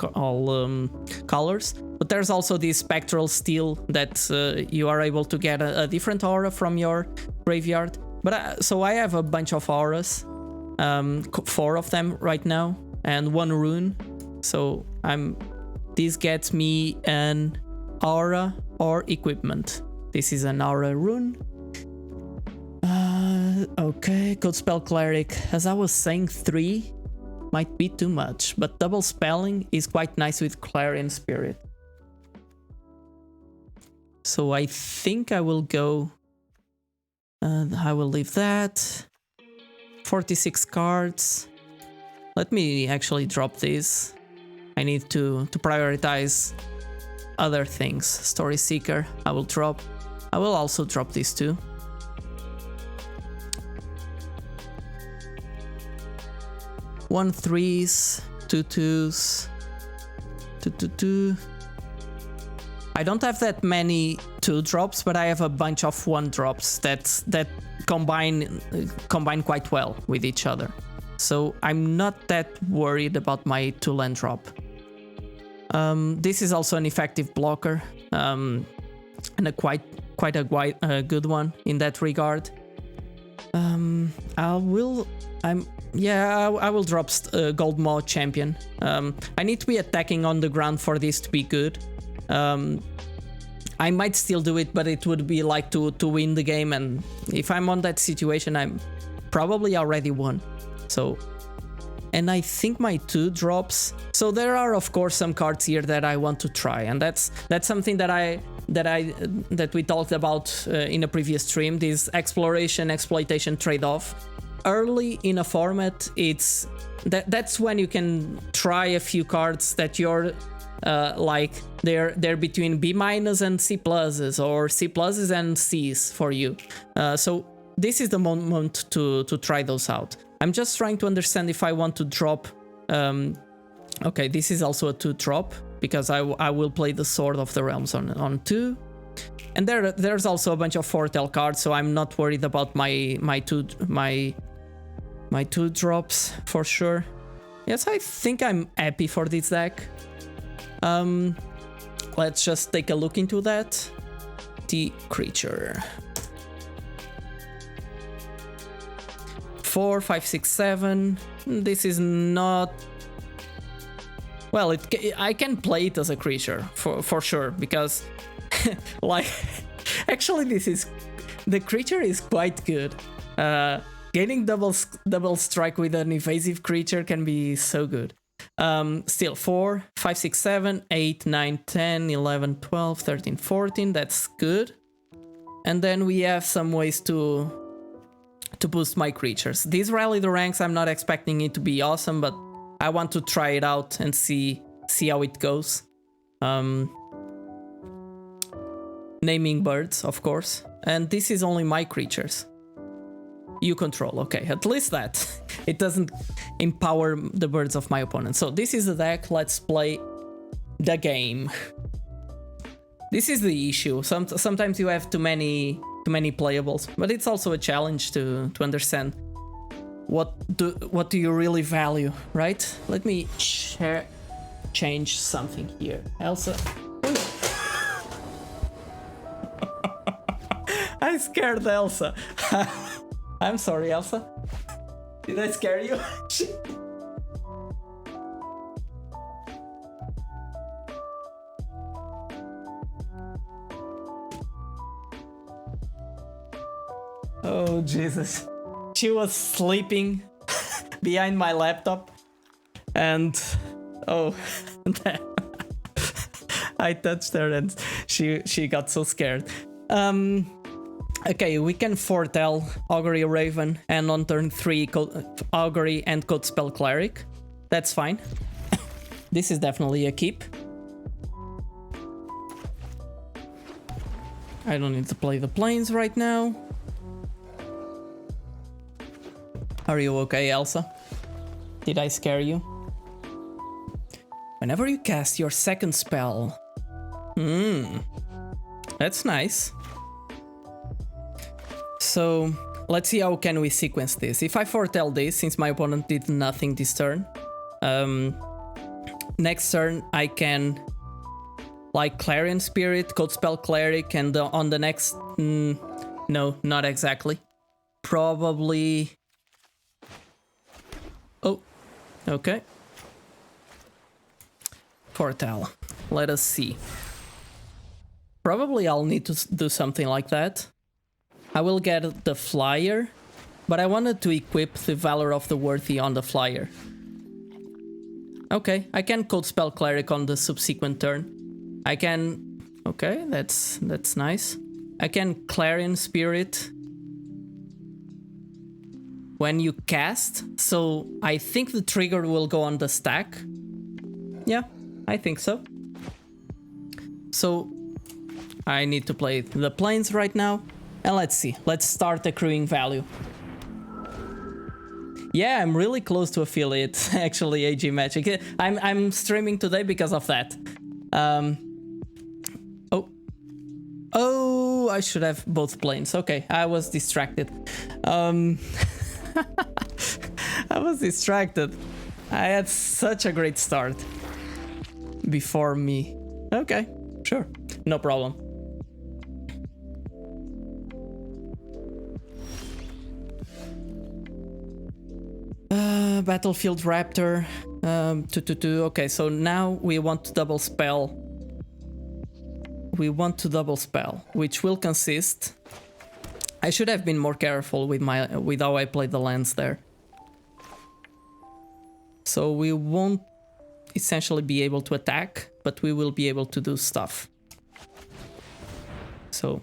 colors. But there's also this spectral steel that you are able to get a different aura from your graveyard. But so I have a bunch of auras, 4 of them right now, and 1 rune. So this gets me an aura or equipment. This is an aura rune. Okay, Code Spell Cleric. As I was saying, 3 might be too much, but double spelling is quite nice with Clarion Spirit. So I think I will go... I will leave that. 46 cards. Let me actually drop these. I need to prioritize other things. Story Seeker, I will drop. I will also drop these 2. One 3s, 2 2s, 2 2 2. I don't have that many 2 drops, but I have a bunch of 1 drops that combine quite well with each other. So I'm not that worried about my 2 land drop. This is also an effective blocker, and a quite a good one in that regard. I will drop Gold Maw Champion. I need to be attacking on the ground for this to be good. I might still do it, but it would be like to win the game, and if I'm on that situation, I'm probably already won. So, and I think my 2 drops. So there are of course some cards here that I want to try, and that's something that we talked about in a previous stream. This exploration exploitation trade-off. Early in a format, that's when you can try a few cards that you're like they're between B- and C+, or C+ and C's for you. So this is the moment to try those out. I'm just trying to understand if I want to drop. Okay, this is also a 2 drop because I will play the Sword of the Realms on 2. And there's also a bunch of Foretell cards, so I'm not worried about my 2 drops for sure. Yes, I think I'm happy for this deck. Let's just take a look into that. The creature. 4, 5, 6, 7. This is not... Well, I can play it as a creature for sure, because like actually the creature is quite good. Gaining double strike with an evasive creature can be so good. Still 4, 5, 6, 7, 8, 9, 10, 11, 12, 13, 14. That's good. And then we have some ways to boost my creatures. These Rally the Ranks, I'm not expecting it to be awesome, but I want to try it out and see how it goes. Naming birds, of course. And this is only my creatures. You control, okay, at least that. It doesn't empower the birds of my opponent. So this is the deck, let's play the game. This is the issue. Sometimes you have too many playables, but it's also a challenge to understand what do you really value, right? Let me change something here. Elsa. I scared Elsa. I'm sorry, Elsa. Did I scare you? Oh, Jesus. She was sleeping behind my laptop, and oh, I touched her and she got so scared. Okay, we can foretell Augury Raven, and on turn 3 Augury and Code Spell Cleric. That's fine. This is definitely a keep. I don't need to play the planes right now. Are you okay, Elsa? Did I scare you? Whenever you cast your second spell. That's nice. So let's see how can we sequence this. If I foretell this, since my opponent did nothing this turn, next turn I can like Clarion Spirit, Code Spell Cleric, and on the next... no, not exactly. Probably... Oh, okay. Foretell. Let us see. Probably I'll need to do something like that. I will get the flyer, but I wanted to equip the Valor of the Worthy on the flyer. Okay, I can Code Spell Cleric on the subsequent turn. I can... Okay, that's nice. I can Clarion Spirit when you cast, so I think the trigger will go on the stack. Yeah, I think so. So I need to play the planes right now, and let's see. Let's start accruing value. Yeah, I'm really close to affiliate, actually, AG Magic. I'm streaming today because of that. Oh, I should have both planes. Okay, I was distracted. I was distracted. I had such a great start before me. Okay, sure, no problem. Battlefield Raptor. 2/2. Okay, so now we want to double spell. We want to double spell, which will consist... I should have been more careful with how I played the lands there. So we won't essentially be able to attack, but we will be able to do stuff. So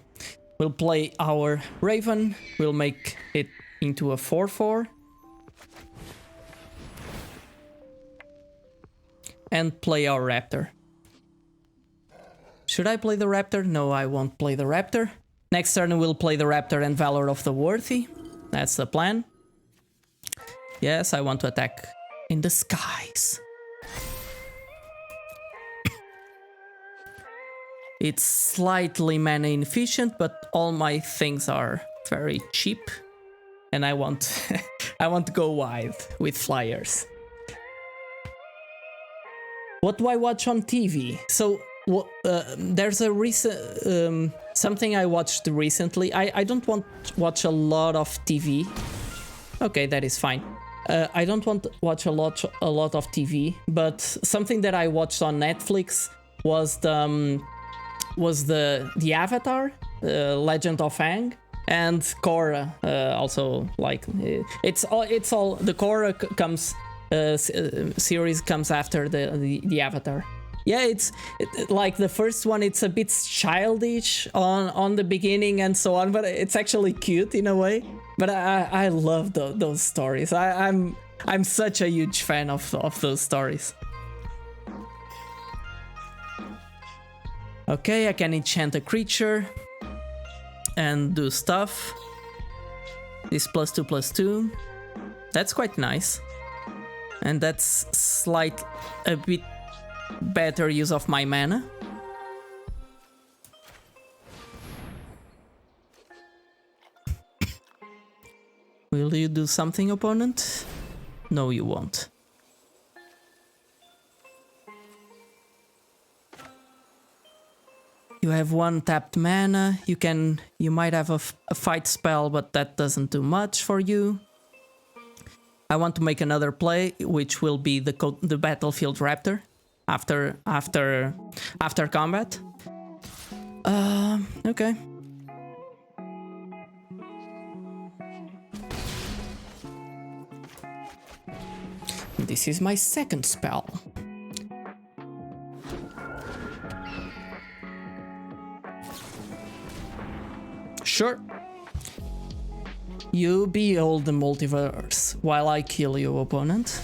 we'll play our Raven, we'll make it into a 4/4. And play our Raptor. Should I play the Raptor? No, I won't play the Raptor. Next turn we'll play the Raptor and Valor of the Worthy. That's the plan. Yes, I want to attack in the skies. It's slightly mana inefficient, but all my things are very cheap. And I want I want to go wide with flyers. What do I watch on TV? So there's a recent something I watched recently. I don't watch a lot of TV. Okay, that is fine. I don't want to watch a lot of TV, but something that I watched on Netflix was the Avatar, Legend of Aang, and Korra. Also, like it's all the Korra comes. Series comes after the Avatar. Yeah, it's like the first one. It's a bit childish on the beginning and so on, but it's actually cute in a way. But I love those stories. I'm such a huge fan of those stories. Okay, I can enchant a creature and do stuff. This +2/+2. That's quite nice. And that's a bit better use of my mana. Will you do something, opponent? No, you won't. You have one tapped mana. You might have a fight spell, but that doesn't do much for you. I want to make another play, which will be the Battlefield Raptor after combat. Okay. This is my second spell. Sure. You behold the multiverse while I kill you, opponent.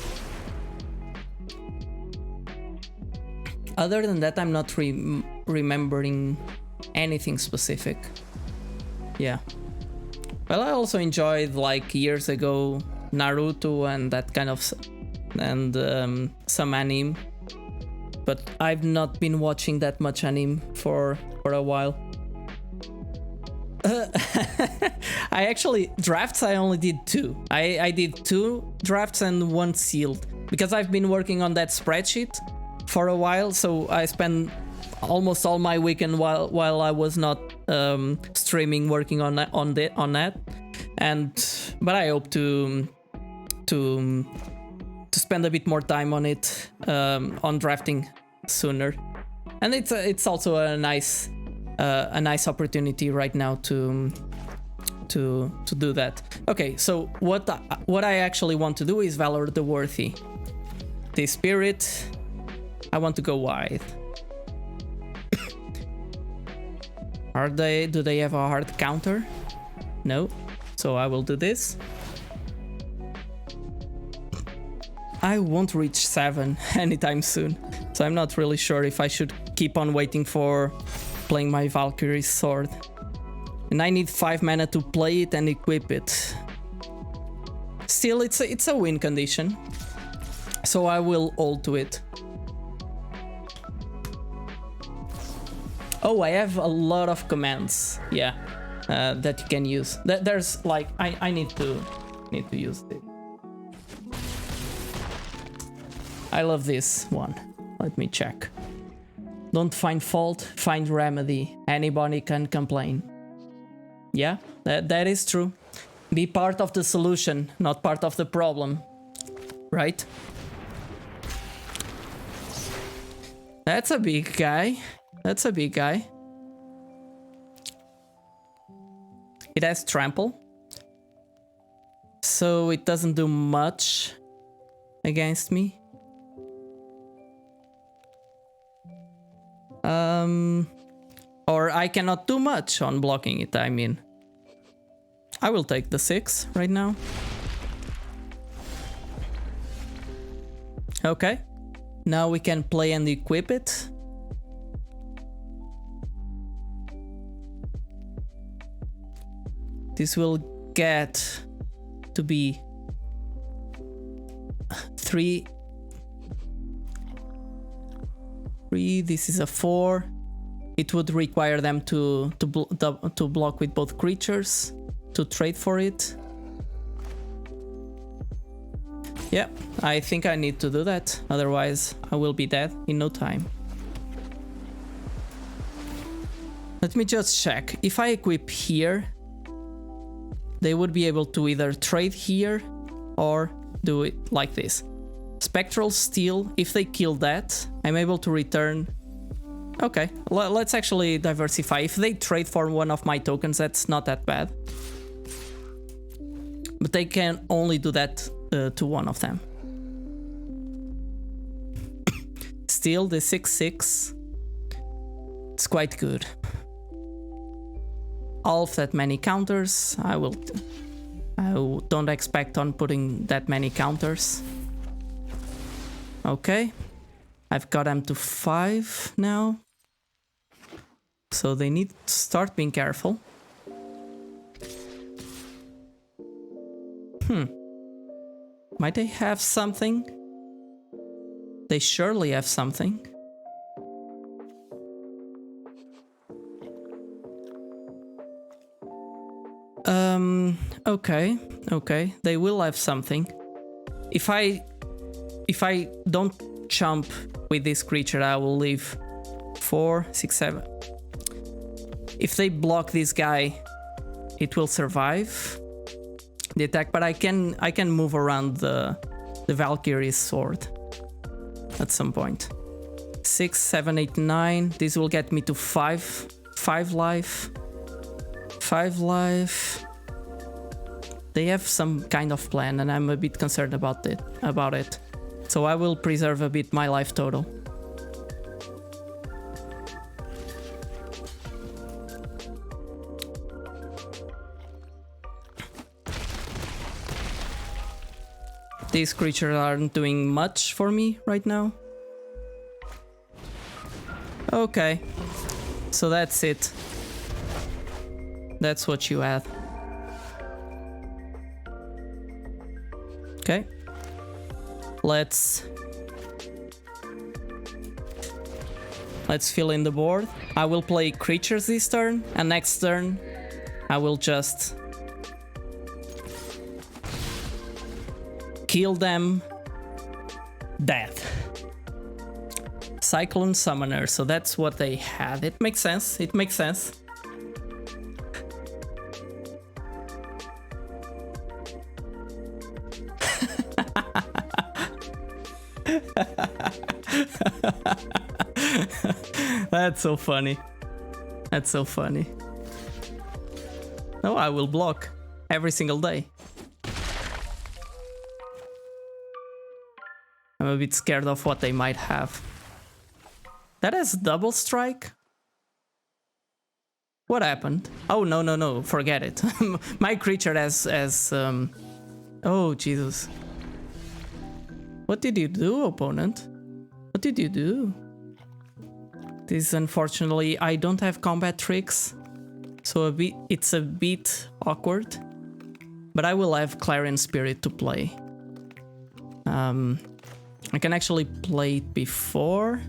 Other than that, I'm not remembering anything specific. Yeah. Well, I also enjoyed, like, years ago, Naruto and that kind of... and some anime. but I've not been watching that much anime for a while. I actually, drafts I only did 2. I did 2 drafts and 1 sealed, because I've been working on that spreadsheet for a while, so I spent almost all my weekend while I was not streaming working on that. But I hope to spend a bit more time on it, on drafting sooner. And it's also a nice opportunity right now to do that. Okay, so what I actually want to do is Valor the Worthy. The Spirit, I want to go wide. Do they have a hard counter? No. So I will do this. I won't reach 7 anytime soon, so I'm not really sure if I should keep on waiting for playing my Valkyrie's sword. And I need 5 mana to play it and equip it. Still, it's a win condition, so I will hold to it. Oh, I have a lot of commands, yeah, that you can use. There's like, I need to use it. I love this one. Let me check. Don't find fault, find remedy. Anybody can complain. Yeah, that is true. Be part of the solution, not part of the problem. Right? That's a big guy. That's a big guy. It has trample, so it doesn't do much against me. Or I cannot do much on blocking it, I mean. I will take the 6 right now. Okay. Now we can play and equip it. This will get to be 3. This is a 4. It would require them to block with both creatures to trade for it. Yeah, I think I need to do that, otherwise I will be dead in no time. Let me just check. If I equip here, they would be able to either trade here or do it like this. Spectral Steel, if they kill that, I'm able to return. Okay, let's actually diversify. If they trade for one of my tokens, that's not that bad. But they can only do that to one of them. Still, the 6/6, it's quite good. Half that many counters. I don't expect on putting that many counters. Okay, I've got them to 5 now, so they need to start being careful. Might they have something? They surely have something. Okay, they will have something. If I don't jump with this creature, I will leave 4, 6, 7. If they block this guy, it will survive the attack, but I can move around the Valkyrie's sword at some point. 6, 7, 8, 9. This will get me to 5 life. 5 life. They have some kind of plan, and I'm a bit concerned about it. So I will preserve a bit my life total. These creatures aren't doing much for me right now. Okay, so that's it. That's what you had. Okay. Let's Let's fill in the board. I will play creatures this turn, and next turn I will just kill them dead. Cyclone Summoner, so that's what they had. It makes sense, it makes sense. That's so funny. That's so funny. No, I will block every single day. I'm a bit scared of what they might have. That has double strike? What happened? Oh, no, no, no, forget it. My creature has oh, Jesus. What did you do, opponent? What did you do? This, unfortunately, I don't have combat tricks, so it's a bit awkward. But I will have Clarion Spirit to play. I can actually play it before.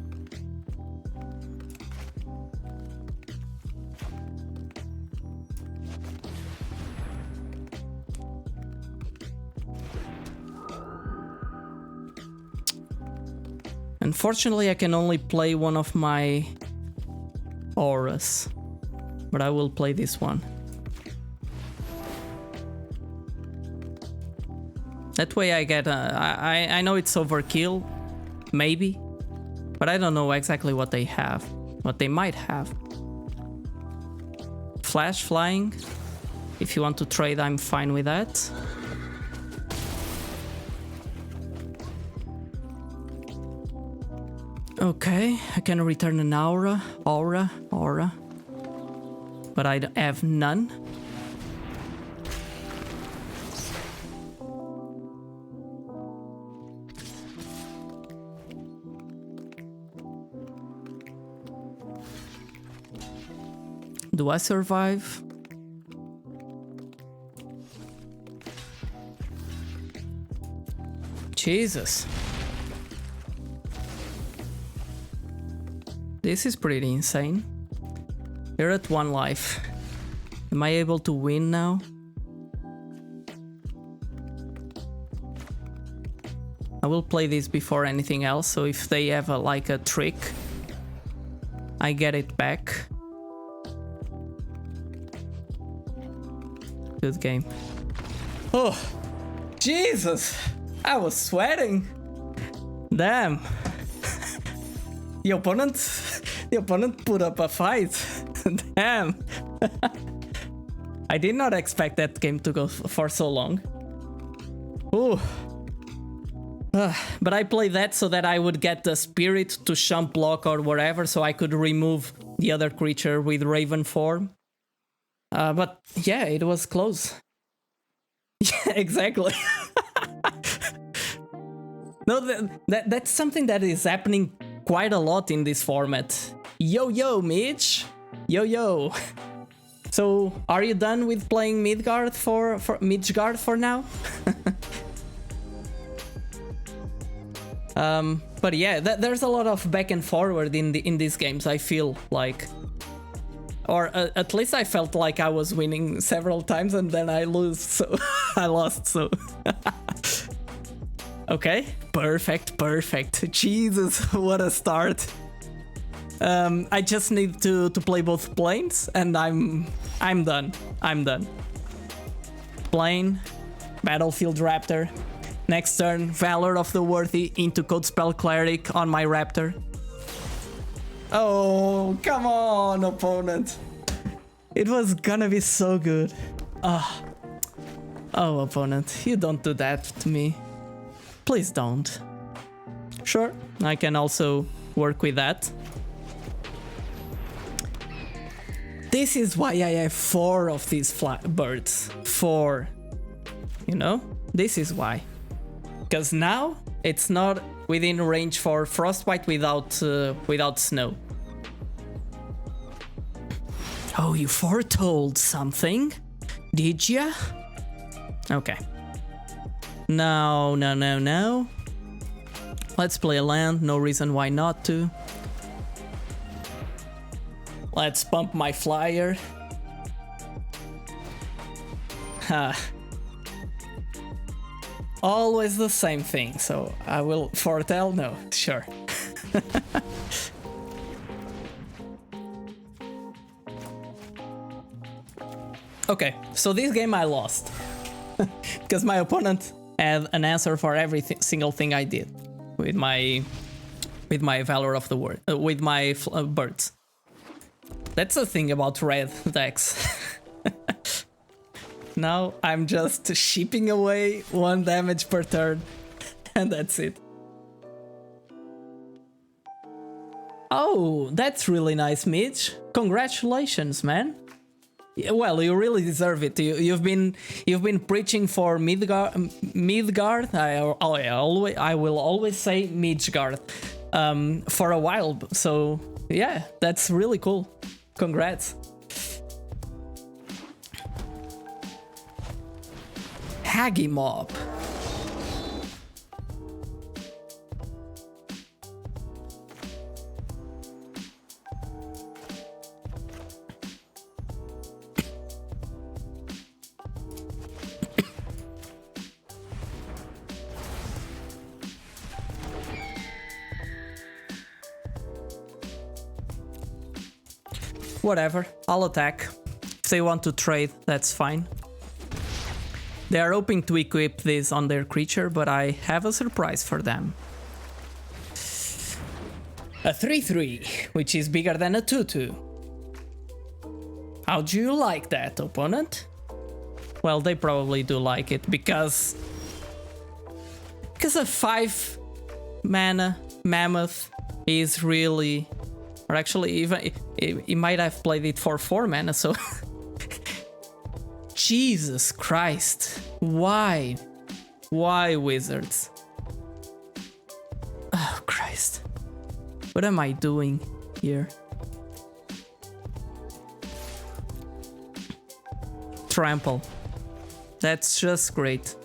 Unfortunately, I can only play one of my auras, but I will play this one. That way I get I know it's overkill, maybe, but I don't know exactly what they have, what they might have. Flash flying, if you want to trade, I'm fine with that. Okay, I can return an aura, but I have none. Do I survive? Jesus. This is pretty insane. You're at 1 life. Am I able to win now? I will play this before anything else, so if they have like a trick, I get it back. Good game. Oh, Jesus! I was sweating. Damn. The opponent put up a fight. Damn. I did not expect that game to go for so long. Ooh. But I played that so that I would get the spirit to shump block or whatever, so I could remove the other creature with Raven form. But yeah, it was close. Yeah, exactly. No, that's something that is happening quite a lot in this format. Yo, Mitch! Yo! So, are you done with playing Midgard for Midgard for now? But yeah, there's a lot of back and forward in these games, I feel like. Or at least I felt like I was winning several times and then I lose, so I lost, so... Okay, perfect. Jesus, what a start. I just need to play both planes and I'm done. Plane, Battlefield Raptor. Next turn, Valor of the Worthy into Codespell Cleric on my Raptor. Oh, come on, opponent. It was gonna be so good. Oh, opponent, you don't do that to me. Please don't. Sure, I can also work with that. This is why I have 4 of these birds. 4. You know? This is why. Because now it's not within range for Frostbite without snow. Oh, you foretold something? Did ya? Okay. No. Let's play a land, no reason why not to. Let's pump my flyer. Always the same thing, so I will foretell? No, sure. Okay, so this game I lost. Because my opponent had an answer for every single thing I did with my Valor of the Word, with my birds. That's the thing about red decks. Now I'm just shipping away 1 damage per turn, and that's it. Oh, that's really nice, Mitch. Congratulations, man. Well, you really deserve it. You've been preaching for Midgard. I will always say Midgard for a while. So yeah, that's really cool. Congrats. Haggy Mob. Whatever, I'll attack. If they want to trade, that's fine. They are hoping to equip this on their creature, but I have a surprise for them. A 3/3, which is bigger than a 2/2. How do you like that, opponent? Well, they probably do like it because a 5 mana mammoth is really, or actually even he might have played it for 4 mana, so Jesus Christ, why Wizards? Oh Christ, what am I doing here? Trample, that's just great.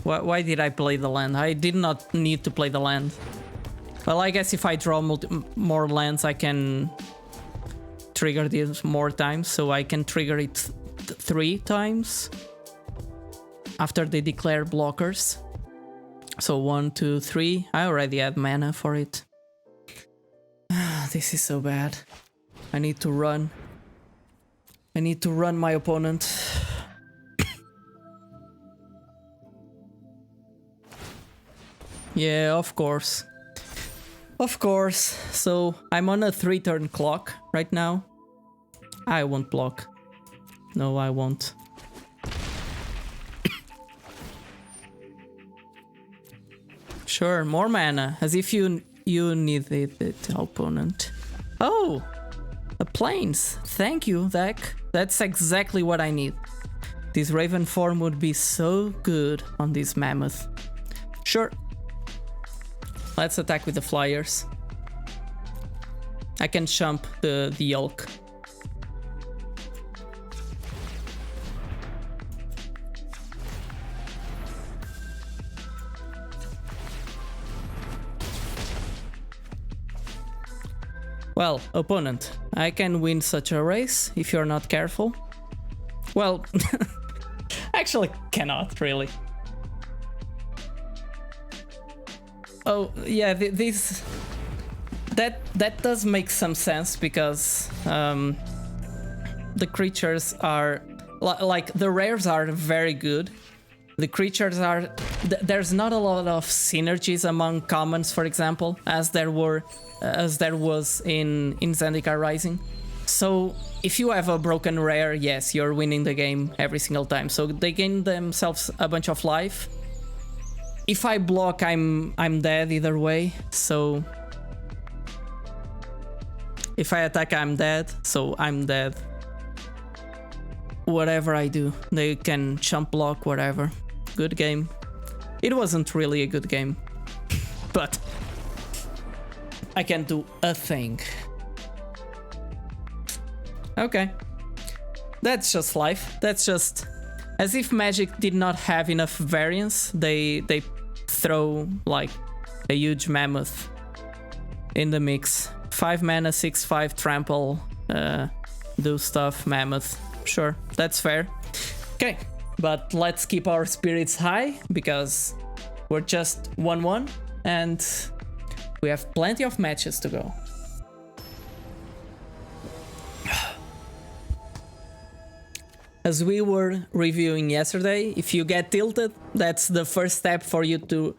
Why did I play the land? I did not need to play the land. Well, I guess if I draw more lands, I can trigger this more times, so I can trigger it 3 times after they declare blockers. So 1, 2, 3. I already had mana for it. This is so bad. I need to run. I need to run my opponent. Yeah, of course. Of course. So I'm on a 3-turn clock right now. I won't block. No, I won't. Sure, more mana, as if you needed it, opponent. Oh, a plains. Thank you, deck. That's exactly what I need. This Raven form would be so good on this mammoth. Sure. Let's attack with the flyers. I can jump the elk. Well, opponent, I can win such a race if you're not careful. Well, actually cannot really. Oh yeah, that does make some sense because the creatures are like the rares are very good. The creatures are there's not a lot of synergies among commons, for example, as there was in Zendikar Rising. So if you have a broken rare, yes, you're winning the game every single time. So they gain themselves a bunch of life. If I block, I'm dead either way. So if I attack, I'm dead. So I'm dead. Whatever I do, they can jump block, whatever. Good game. It wasn't really a good game, but I can do a thing. Okay. That's just life. That's just as if Magic did not have enough variance. They throw like a huge mammoth in the mix. 5 mana, 6/5 trample. do stuff. Mammoth, sure, that's fair. Okay, but let's keep our spirits high because we're just 1-1 and we have plenty of matches to go. As we were reviewing yesterday, if you get tilted, that's the first step for you to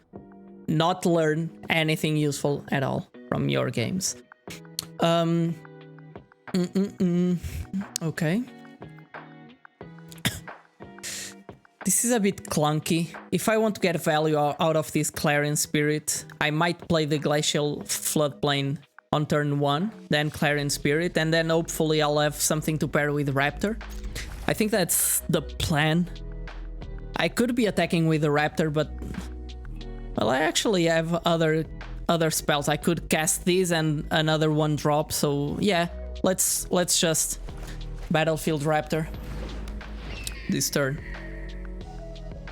not learn anything useful at all from your games. Okay. This is a bit clunky. If I want to get value out of this Clarion Spirit, I might play the Glacial Floodplain on turn 1, then Clarion Spirit, and then hopefully I'll have something to pair with Raptor. I think that's the plan. I could be attacking with the Raptor, but well, I actually have other spells. I could cast these and another 1-drop. So yeah, let's just Battlefield Raptor this turn.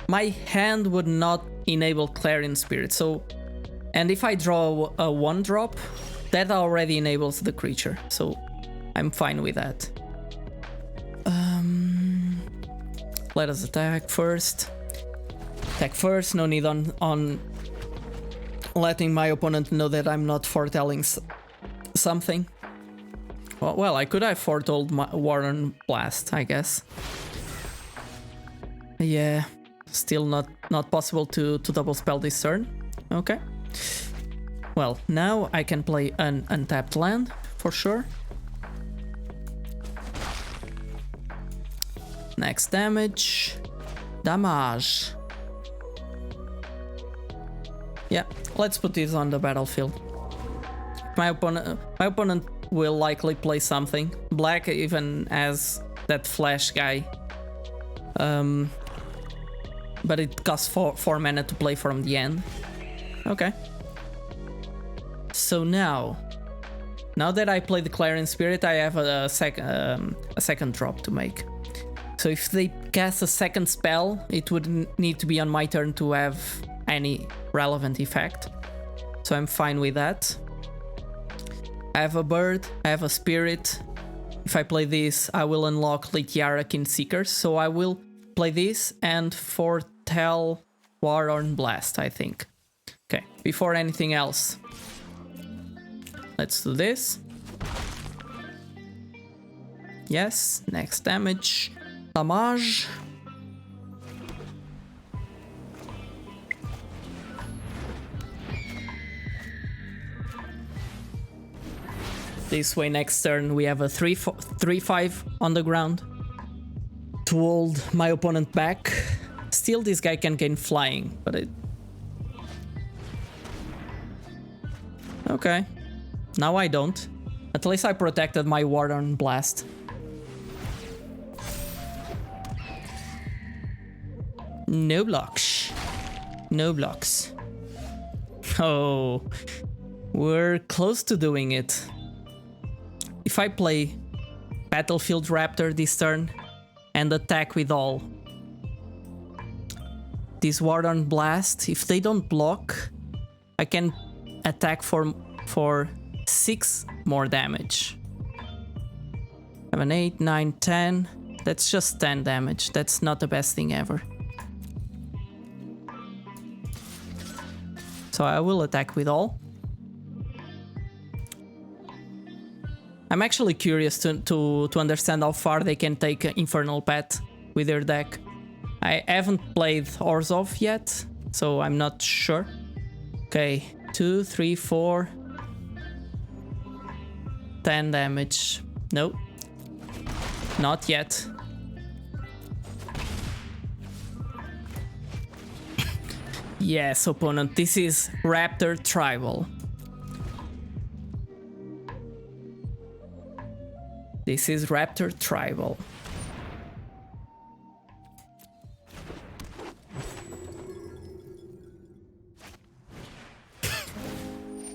My hand would not enable Clarion Spirit. So, and if I draw a 1-drop, that already enables the creature. So I'm fine with that. Let us attack first. Attack first, no need on letting my opponent know that I'm not foretelling something. Well, I could have foretold my Warren Blast, I guess. Yeah, still not possible to double spell this turn. Okay. Well, now I can play an untapped land, for sure. Next damage. Damage. Yeah, let's put this on the battlefield. My opponent will likely play something. Black even has that flash guy. But it costs 4 mana to play from the end. Okay. So now that I play the Clarion Spirit, I have a second drop to make. So if they cast a second spell, it would need to be on my turn to have any relevant effect. So I'm fine with that. I have a bird, I have a spirit. If I play this, I will unlock Litiara Kinseekers. So I will play this and foretell Warren Blast, I think. Okay, before anything else, let's do this. Yes, next damage. Damage. This way next turn we have a 3/5 on the ground to hold my opponent back. Still this guy can gain flying, but it... Okay. Now I don't. At least I protected my Warren Blast. No blocks. No blocks. Oh, we're close to doing it. If I play Battlefield Raptor this turn and attack with all this Warren Blast, if they don't block, I can attack for 6 more damage. 7, 8, 9, 10. That's just 10 damage. That's not the best thing ever. So I will attack with all. I'm actually curious to understand how far they can take Infernal Pet with their deck. I haven't played Orzhov yet, so I'm not sure. Okay, 2, 3, 4. 10 damage. Nope. Not yet. Yes, opponent, this is Raptor Tribal. This is Raptor Tribal.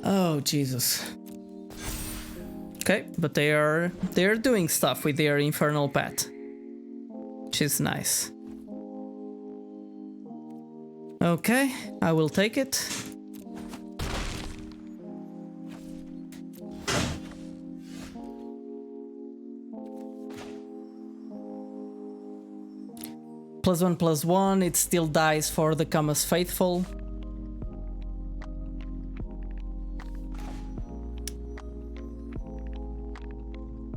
Oh, Jesus. Okay, but they're doing stuff with their Infernal Pet, which is nice. Okay, I will take it. +1/+1, it still dies for the Kama's Faithful.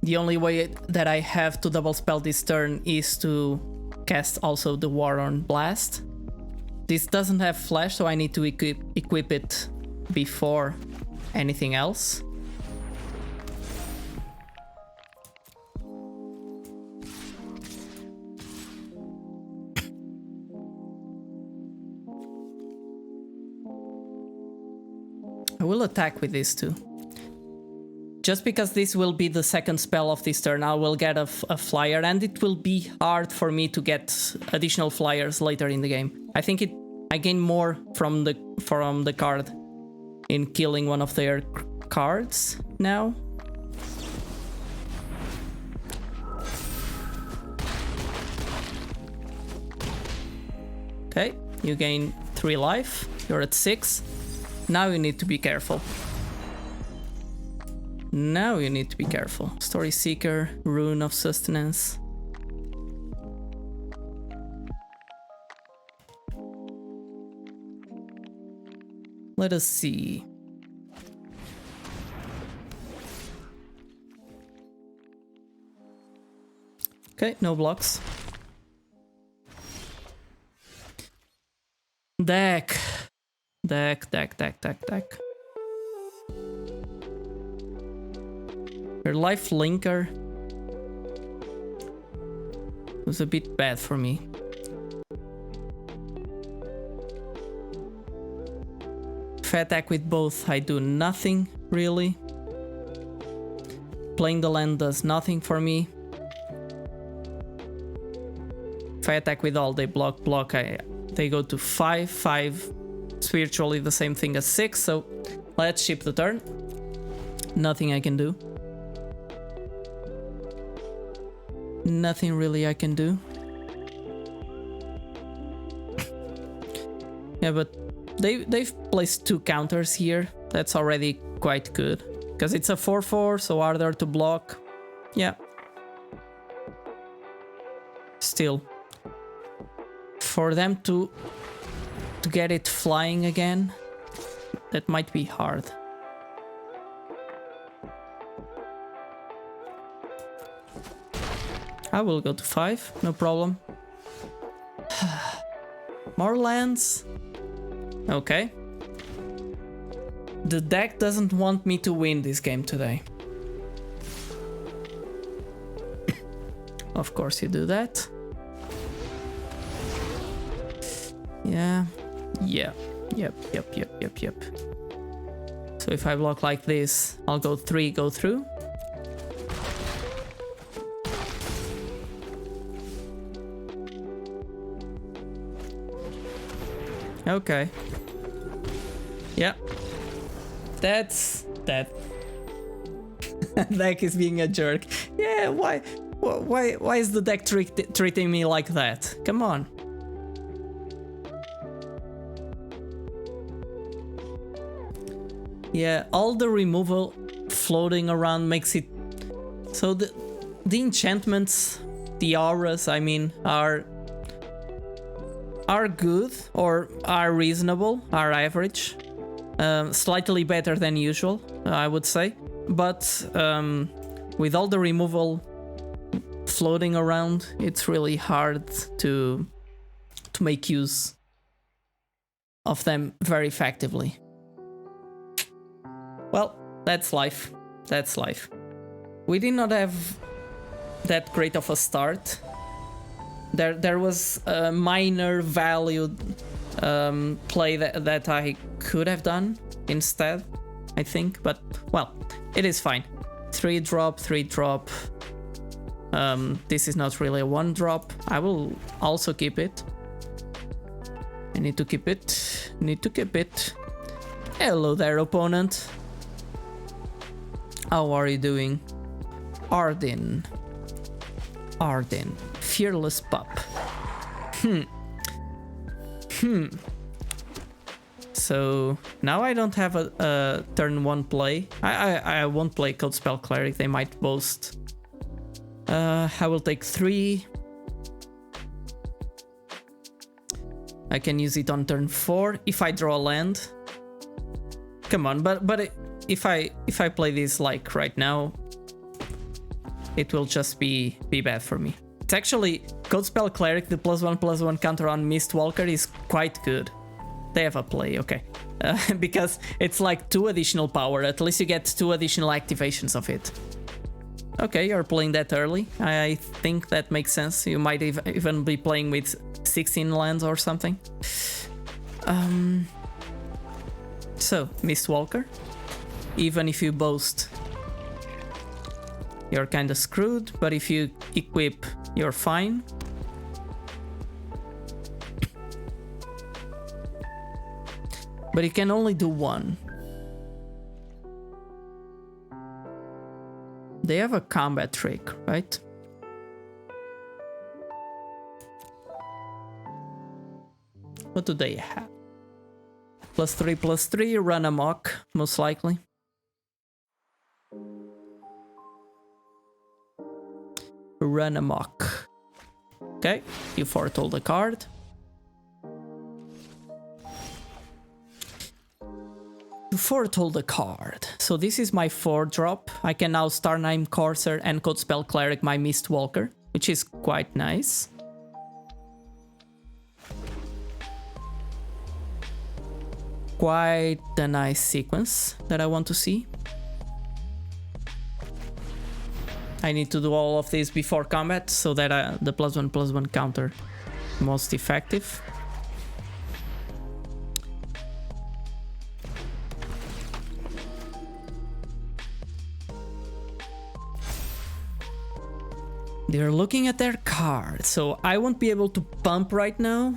The only way that I have to double spell this turn is to cast also the Warren Blast. This doesn't have flash, so I need to equip it before anything else. I will attack with this too. Just because this will be the second spell of this turn, I will get a flyer, and it will be hard for me to get additional flyers later in the game. I think I gain more from the card in killing one of their cards now. Okay, you gain 3 life. You're at 6. Now you need to be careful. Now you need to be careful. Story Seeker, Rune of Sustenance. Let us see. Okay, no blocks. Deck. Your life linker was a bit bad for me. If I attack with both, I do nothing really. Playing the land does nothing for me. If I attack with all, they block. They go to 5. 5 is virtually the same thing as 6, so let's ship the turn. Nothing I can do. Nothing really I can do. Yeah, but they've placed 2 counters here. That's already quite good. Because it's a 4/4, so harder to block. Yeah. Still. For them to get it flying again, that might be hard. I will go to 5, no problem. More lands. Okay. The deck doesn't want me to win this game today. Of course you do that. Yeah. Yep. So if I block like this, I'll go 3, go through. Okay. Yeah. That's that. Deck is being a jerk. Yeah, why is the deck treating me like that? Come on. Yeah, all the removal floating around makes it so the enchantments, the auras, I mean, are good or are reasonable, are average, slightly better than usual, I would say. But with all the removal floating around, it's really hard to make use of them very effectively. Well, that's life. That's life. We did not have that great of a start. There was a minor valued play that I could have done instead, I think. But, well, it is fine. 3 drop, 3 drop. This is not really a 1 drop. I will also keep it. I need to keep it. Need to keep it. Hello there, opponent. How are you doing? Arden. Fearless pup. So now I don't have a turn 1 play. I won't play Code Spell Cleric. They might boast. I will take 3. I can use it on turn 4 if I draw a land. Come on, but if I play this like right now, it will just be bad for me. It's actually Codespell Cleric, the +1/+1 counter on Mistwalker is quite good. They have a play, okay. Because it's like 2 additional power, at least you get 2 additional activations of it. Okay, you're playing that early. I think that makes sense. You might even be playing with 16 lands or something. So, Mistwalker. Even if you boast, you're kinda screwed, but if you equip, you're fine. But you can only do 1. They have a combat trick, right? What do they have? +3/+3, run amok, most likely. Run amok. Okay, you foretold a card. You foretold a card. So this is my 4-drop. I can now Starnheim Courser and Codespell Cleric my Mistwalker, which is quite nice. Quite a nice sequence that I want to see. I need to do all of this before combat so that the +1/+1 counter most effective. They're looking at their card, so I won't be able to pump right now.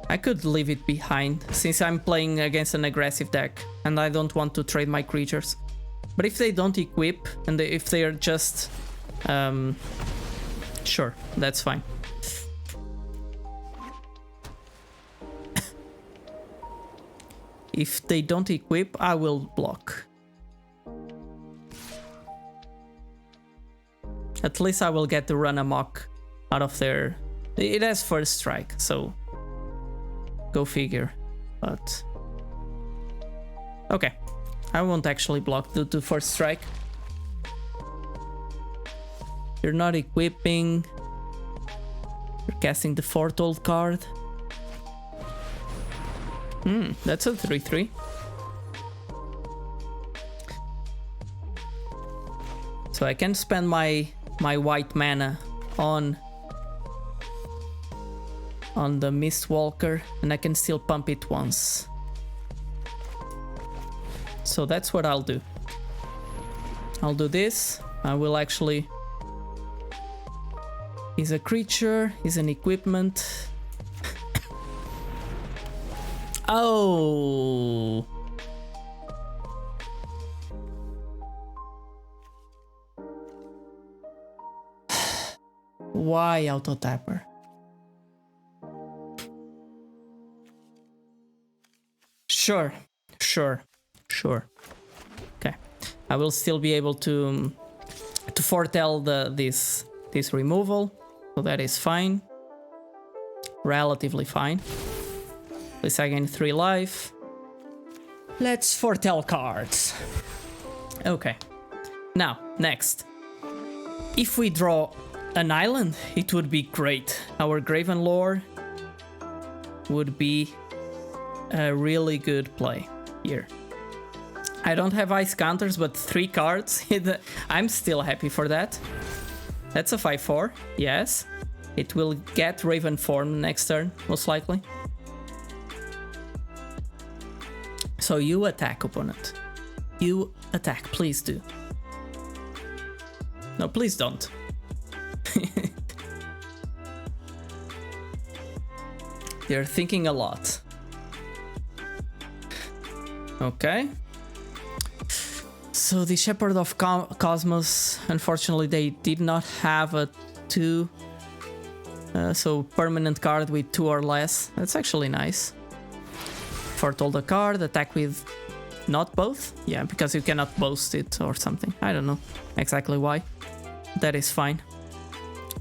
I could leave it behind since I'm playing against an aggressive deck and I don't want to trade my creatures. But if they don't equip and if they're just... sure, that's fine. If they don't equip, I will block. At least I will get the run amok out of their... It has first strike, so... Go figure. But... Okay. I won't actually block due to first strike. You're not equipping. You're casting the foretold card. That's a 3/3. So I can spend my white mana on the Mistwalker and I can still pump it once. So that's what I'll do. I'll do this. I will actually... He's a creature, he's an equipment. Oh! Why auto-tapper? Sure. Okay, I will still be able to foretell this removal, so that is fine. Relatively fine. At least I gain 3 life. Let's foretell cards. Okay. Now, next. If we draw an island, it would be great. Our Graven Lore would be a really good play here. I don't have ice counters, but 3 cards. I'm still happy for that. That's a 5/4, yes. It will get Raven Form next turn, most likely. So you attack, opponent. You attack, please do. No, please don't. They're thinking a lot. Okay. So the Shepherd of Cosmos, unfortunately they did not have a 2. So permanent card with 2 or less. That's actually nice. Foretold a card, attack with not both? Yeah, because you cannot boast it or something. I don't know exactly why. That is fine.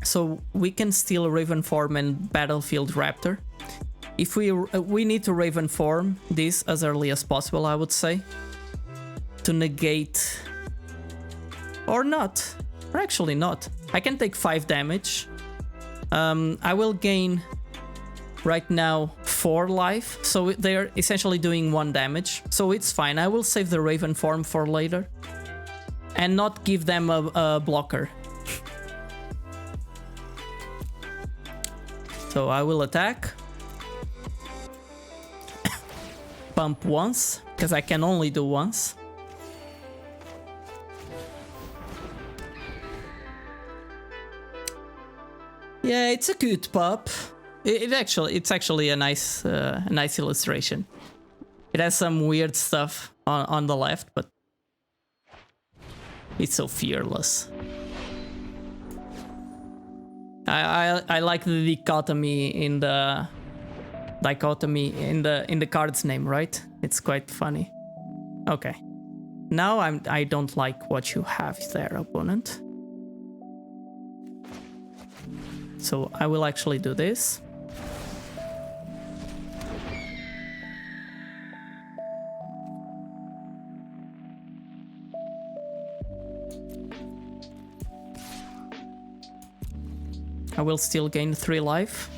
so we can still Raven Form and Battlefield Raptor. If we need to Raven Form this as early as possible, I would say, to negate, or not, or actually not. I can take 5 damage. I will gain right now 4 life, so they're essentially doing 1 damage, so it's fine. I will save the Raven Form for later and not give them a blocker. So I will attack. Pump once, because I can only do once. Yeah, it's a cute pup. It's actually a nice illustration. It has some weird stuff on the left, but it's so fearless. I like the dichotomy in the card's name, right? It's quite funny. Okay. Now I don't like what you have there, opponent. So I will actually do this. I will still gain 3 life.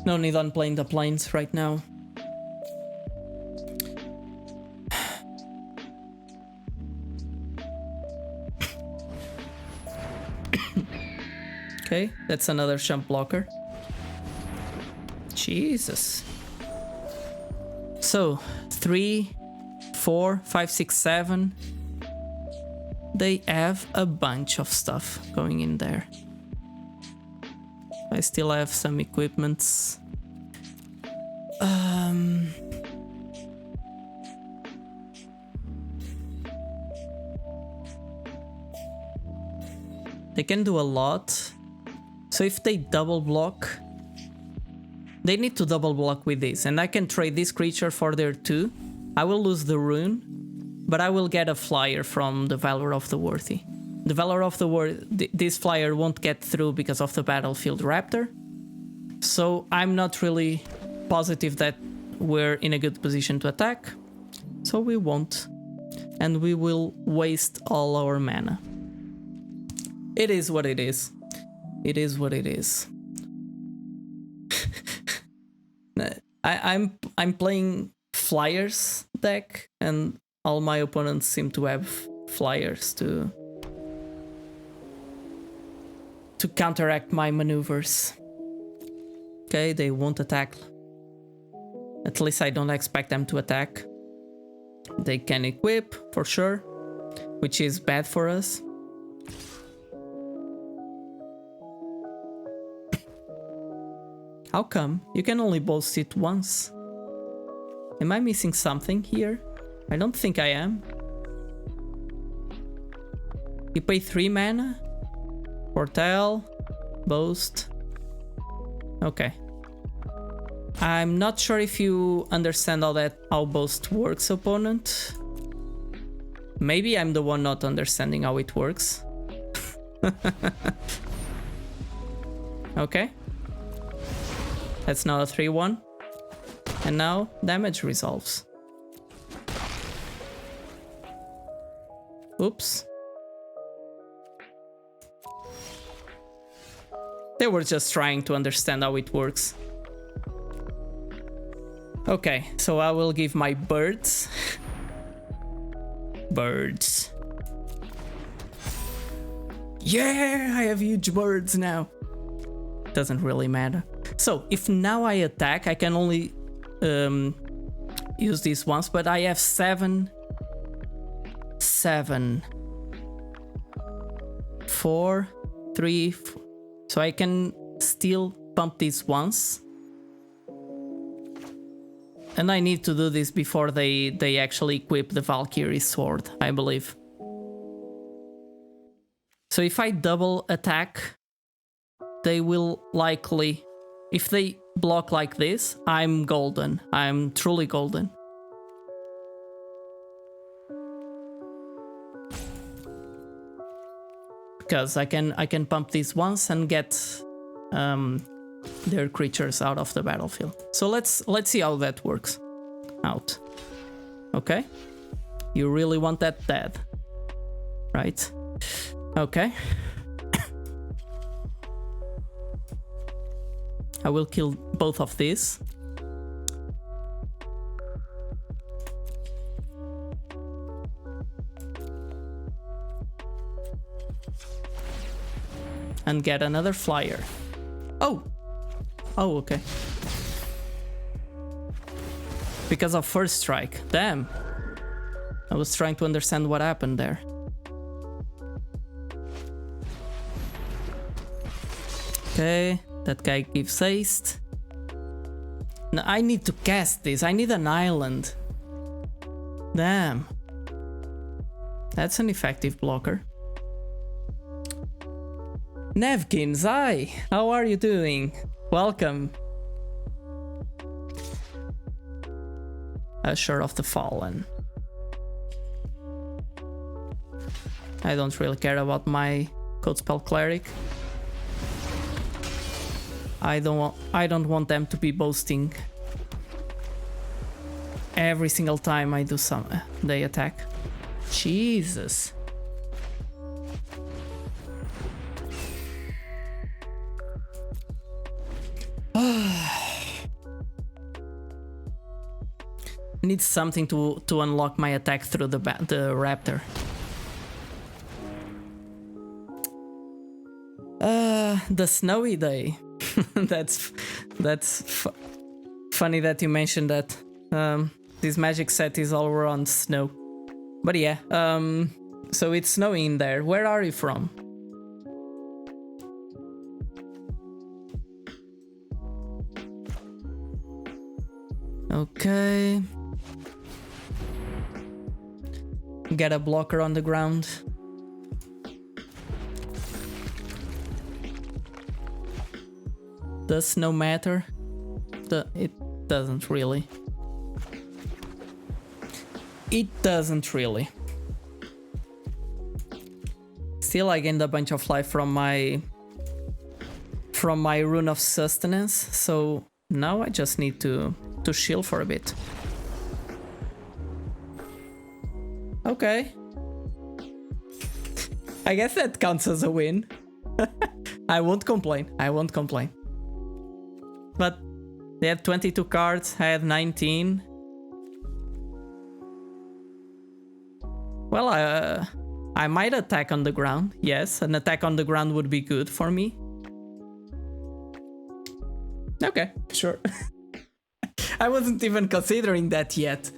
No need on playing the planes right now. Okay, that's another jump blocker. Jesus. So, 3, 4, 5, 6, 7. They have a bunch of stuff going in there. I still have some equipments. They can do a lot. So if they double block, they need to double block with this, and I can trade this creature for their 2. I will lose the rune, but I will get a flyer from the Valor of the Worthy. The Valor of the Worthy, this flyer won't get through because of the Battlefield Raptor. So I'm not really positive that we're in a good position to attack. So we won't. And we will waste all our mana. It is what it is. It is what it is. I'm playing Flyers deck, and all my opponents seem to have Flyers to counteract my maneuvers. Okay, they won't attack. At least I don't expect them to attack. They can equip, for sure, which is bad for us. How come? You can only boast it once. Am I missing something here? I don't think I am. You pay 3 mana? Portal, boast. Okay. I'm not sure if you understand how boast works, opponent. Maybe I'm the one not understanding how it works. Okay. That's now a 3-1. And now damage resolves. Oops. They were just trying to understand how it works. Okay, so I will give my birds. Birds. Yeah, I have huge birds now. Doesn't really matter. So, if now I attack, I can only use this once, but I have 7, 4, 3, 4. So I can still pump this once. And I need to do this before they actually equip the Valkyrie sword, I believe. So if I double attack, they will likely... If they block like this, I'm golden. I'm truly golden. because I can pump these once and get their creatures out of the battlefield. So let's see how that works out. Okay, you really want that dead, right? Okay. I will kill both of these. And get another flyer. Oh! Oh, okay. Because of first strike. Damn. I was trying to understand what happened there. Okay, that guy gives haste. Now I need to cast this. I need an island. Damn. That's an effective blocker. Nevkins, hi! How are you doing? Welcome. Usher of the Fallen. I don't really care about my Codespell Cleric. I don't want them to be boasting every single time I do they attack. Jesus. Need something to unlock my attack through the Raptor. The snowy day. That's funny that you mentioned that. This magic set is all around snow. But yeah, so it's snowing in there. Where are you from? Okay. Get a blocker on the ground. Does snow matter? It doesn't really. It doesn't really. Still, I gained a bunch of life from my Rune of Sustenance, so now I just need to shield for a bit. Okay. I guess that counts as a win. I won't complain. I won't complain. But they had 22 cards, I had 19. Well, I might attack on the ground. Yes, an attack on the ground would be good for me. Okay, sure. I wasn't even considering that yet.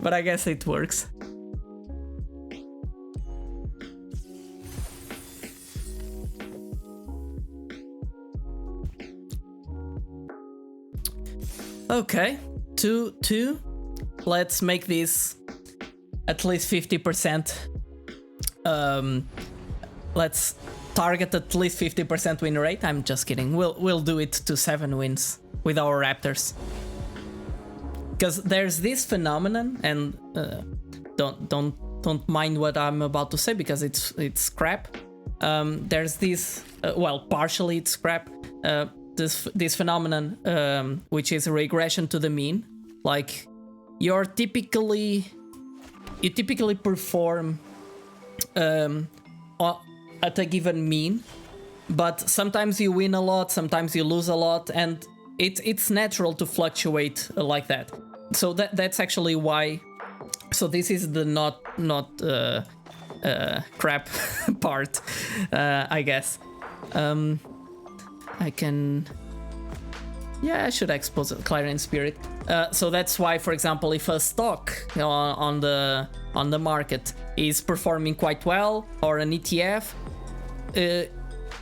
But I guess it works. Okay, 2-2. Let's make this at least 50%. Let's target at least 50% win rate. I'm just kidding. We'll do it to 7 wins with our Raptors. Because there's this phenomenon, and don't mind what I'm about to say because it's crap. There's this well, partially it's crap. This phenomenon, which is a regression to the mean. Like you typically perform at a given mean, but sometimes you win a lot, sometimes you lose a lot, and it's natural to fluctuate like that. So that's actually why. So this is the not crap part, I guess. I can. Yeah, I should expose Clarion Spirit. So that's why, for example, if a stock on the market is performing quite well, or an ETF,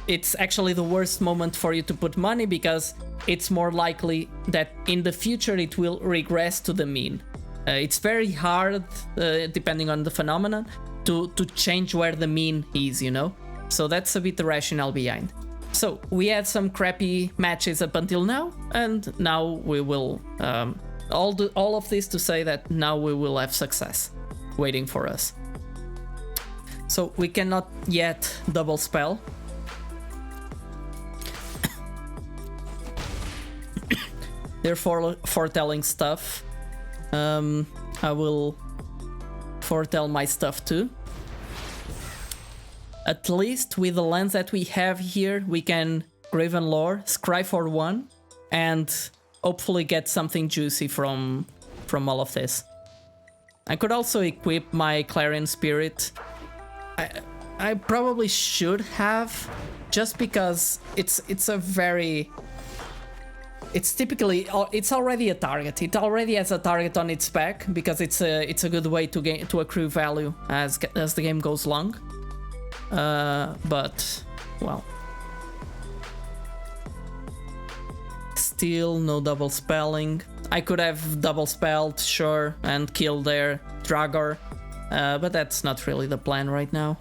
it's actually the worst moment for you to put money, because it's more likely that in the future it will regress to the mean. It's very hard, depending on the phenomenon, to change where the mean is, you know? So that's a bit the rationale behind. So we had some crappy matches up until now, and now we will all of this to say that now we will have success waiting for us. So we cannot yet double spell. They're foretelling stuff. I will foretell my stuff too. At least with the lands that we have here, we can Graven Lore, scry for 1, and hopefully get something juicy from all of this. I could also equip my Clarion Spirit. I probably should have, just because it's a very... It's typically, it's already a target. It already has a target on its back because it's a good way to accrue value as the game goes long. But well, still no double spelling. I could have double spelled, sure, and killed their Dragor, but that's not really the plan right now.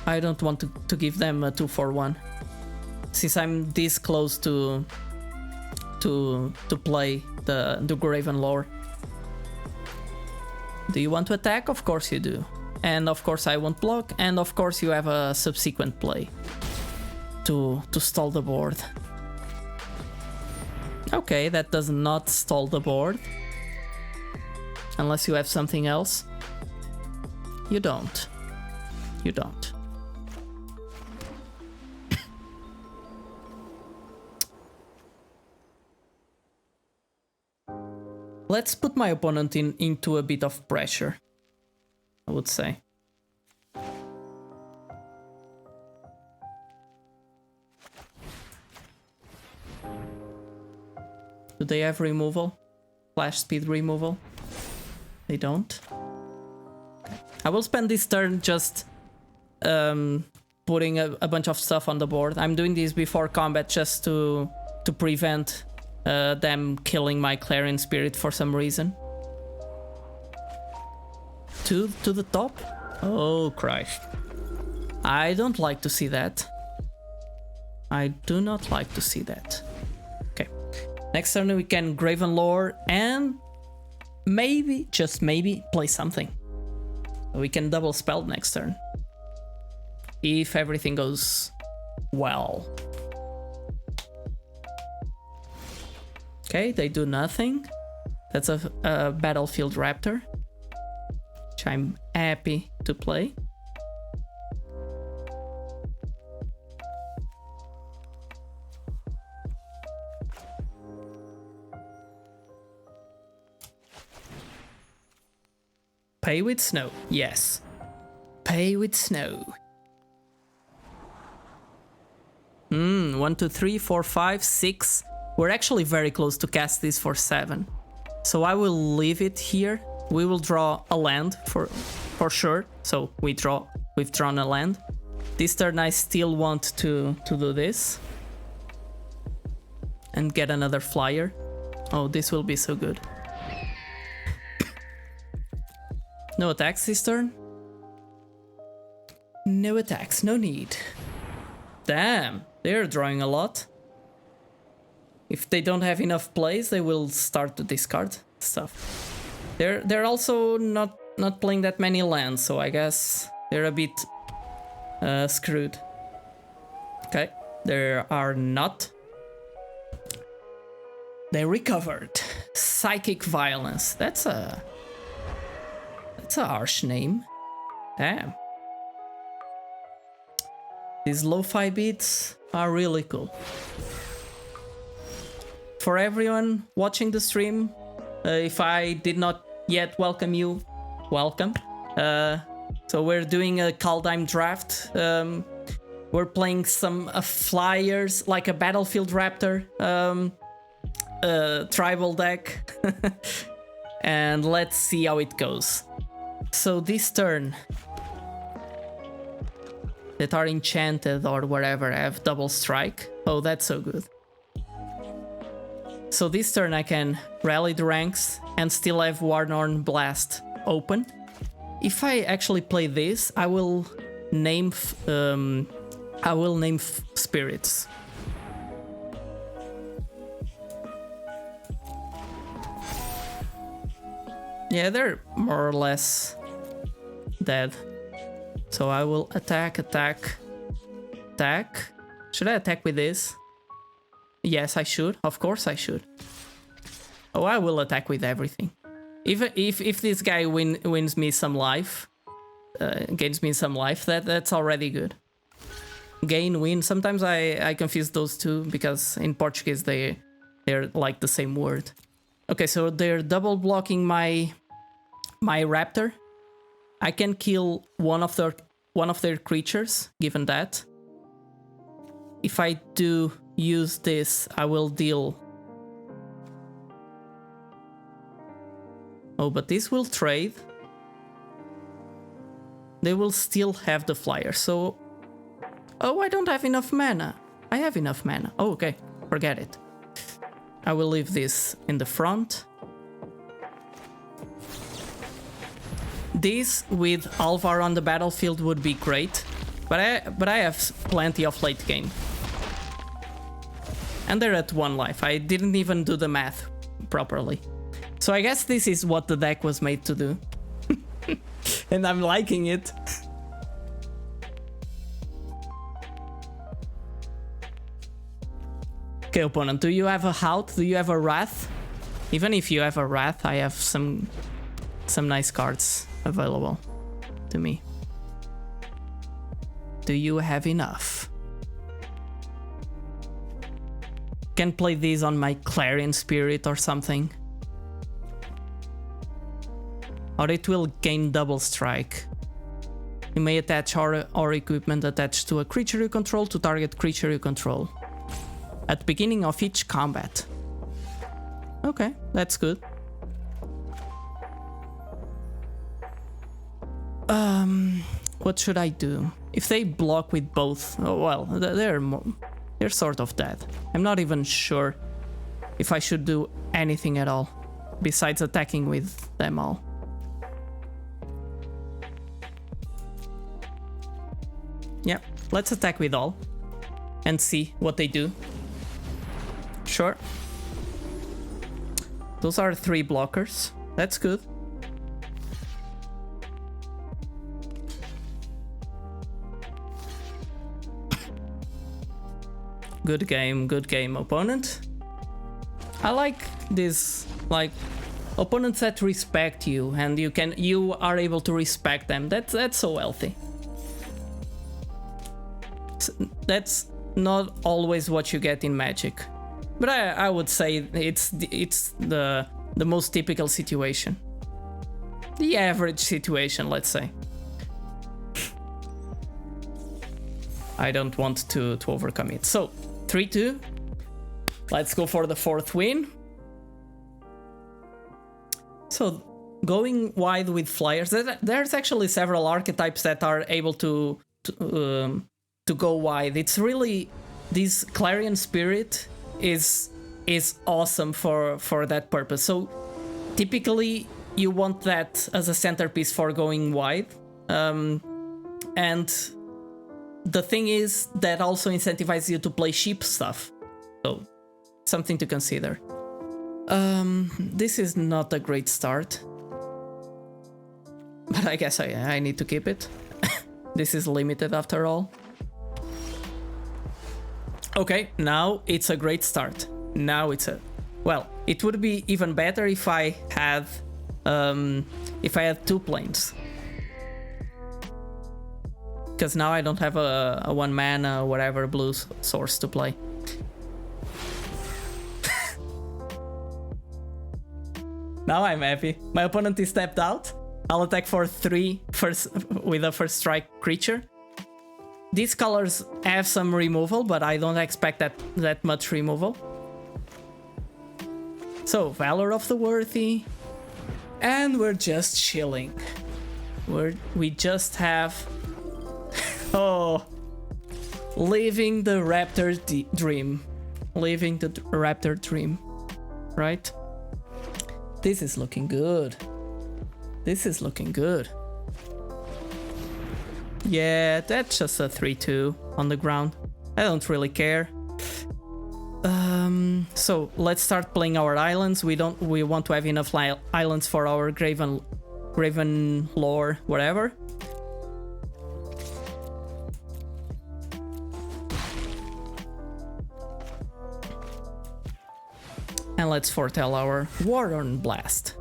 I don't want to give them a 2-for-1. Since I'm this close to play the Graven Lore. Do you want to attack? Of course you do. And of course I won't block, and of course you have a subsequent play to stall the board. Okay, that does not stall the board. Unless you have something else. You don't. You don't. Let's put my opponent into a bit of pressure, I would say. Do they have removal? Flash speed removal? They don't. Okay. I will spend this turn just putting a bunch of stuff on the board. I'm doing this before combat just to prevent them killing my Clarion Spirit for some reason. To the top? Oh Christ. I don't like to see that. I do not like to see that. Okay. Next turn we can Graven Lore and maybe, just maybe, play something. We can double spell next turn. If everything goes well. Okay, they do nothing. That's a Battlefield Raptor, which I'm happy to play. Pay with snow, yes. Pay with snow. 1, 2, 3, 4, 5, 6. We're actually very close to cast this for 7. So I will leave it here. We will draw a land for sure. So we've drawn a land. This turn I still want to do this. And get another flyer. Oh, this will be so good. No attacks this turn? No attacks, no need. Damn, they're drawing a lot. If they don't have enough plays, they will start to discard stuff. They're also not playing that many lands, so I guess they're a bit screwed. Okay, they are not. They recovered. Psychic Violence. That's a harsh name. Damn. These lo-fi beats are really cool. For everyone watching the stream, if I did not yet welcome you, welcome. So we're doing a Kaldheim Draft. We're playing some flyers, like a Battlefield Raptor tribal deck. And let's see how it goes. So this turn, that are enchanted or whatever have double strike. Oh, that's so good. So this turn I can rally the ranks and still have Warnorn Blast open. If I actually play this, I will name spirits. Yeah, they're more or less dead. So I will attack. Should I attack with this? Yes, I should. Of course I should. Oh, I will attack with everything. If this guy wins me some life, gains me some life, that's already good. Gain, win. Sometimes I confuse those two because in Portuguese they're like the same word. Okay, so they're double blocking my raptor. I can kill one of their creatures, given that. If I do use this, I will deal. Oh, but this will trade. They will still have the flyer, so... Oh, I don't have enough mana. I have enough mana. Oh, okay. Forget it. I will leave this in the front. This with Alvar on the battlefield would be great, but I have plenty of late game. And they're at 1 life. I didn't even do the math properly. So I guess this is what the deck was made to do. And I'm liking it. Okay, opponent, do you have a Hout? Do you have a Wrath? Even if you have a Wrath, I have some nice cards available to me. Do you have enough? Can play these on my Clarion Spirit or something. Or it will gain double strike. You may attach or equipment attached to a creature you control to target creature you control at the beginning of each combat. Okay, that's good. What should I do? If they block with both, oh, well, they're sort of dead. I'm not even sure if I should do anything at all besides attacking with them all. Yeah, let's attack with all and see what they do. Sure. Those are 3 blockers. That's good. Good game, opponent. I like this, like, opponents that respect you and you are able to respect them. That's so healthy. That's not always what you get in Magic, but I would say it's the most typical situation, the average situation, let's say. I don't want to overcome it. So 3-2. Let's go for the 4th win. So going wide with flyers, there's actually several archetypes that are able to go wide. It's really, this Clarion Spirit is awesome for that purpose. So typically you want that as a centerpiece for going wide, and the thing is that also incentivizes you to play cheap stuff, so something to consider. This is not a great start, but I guess I need to keep it. This is limited after all. Okay, now it's a great start. Now it's a... Well, it would be even better if I had 2 planes. Because now I don't have a 1 mana, whatever, blue source to play. Now I'm happy. My opponent is tapped out. I'll attack for 3 with a first strike creature. These colors have some removal, but I don't expect that much removal. So, Valor of the Worthy. And we're just chilling. We just have... Oh, living the Raptor dream. Living the Raptor dream, right? This is looking good. This is looking good. Yeah, that's just a 3-2 on the ground. I don't really care. So let's start playing our islands. We want to have enough islands for our Graven lore, whatever. And let's foretell our Warren Blast.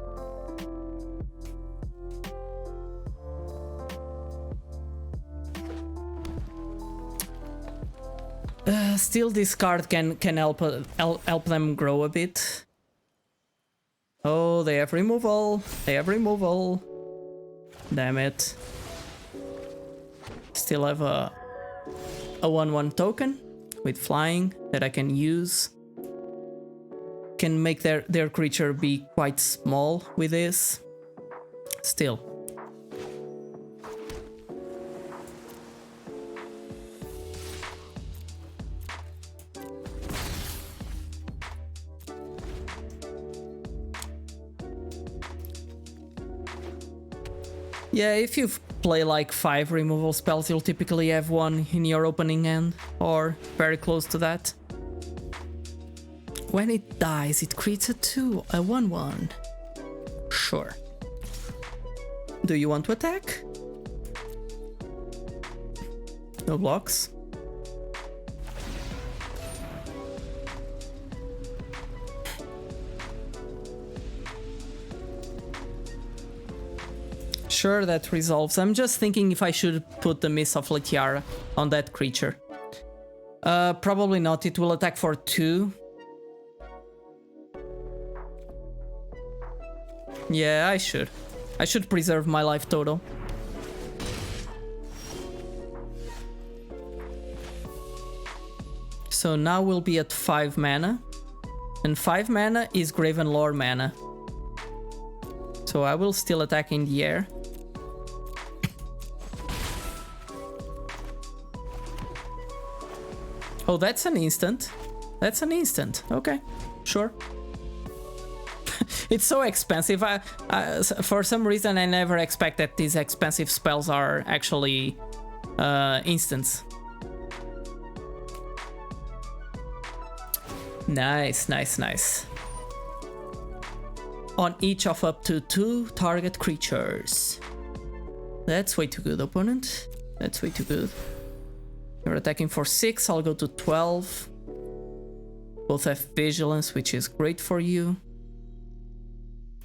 Still, this card can help them grow a bit. Oh, they have removal. They have removal. Damn it. Still have a 1/1 token with flying that I can use. Can make their creature be quite small with this. Still. Yeah, if you play like 5 removal spells, you'll typically have 1 in your opening hand, or very close to that. When it dies, it creates a 1/1. Sure. Do you want to attack? No blocks. Sure, that resolves. I'm just thinking if I should put the Miss of Letiara on that creature. Probably not. It will attack for 2. Yeah, I should. I should preserve my life total. So now we'll be at 5 mana. And 5 mana is Graven Lore mana. So I will still attack in the air. Oh, that's an instant. That's an instant. Okay, sure. It's so expensive. For some reason, I never expect that these expensive spells are actually instants. Nice, nice, nice. On each of up to 2 target creatures. That's way too good, opponent. That's way too good. You're attacking for 6, I'll go to 12. Both have vigilance, which is great for you.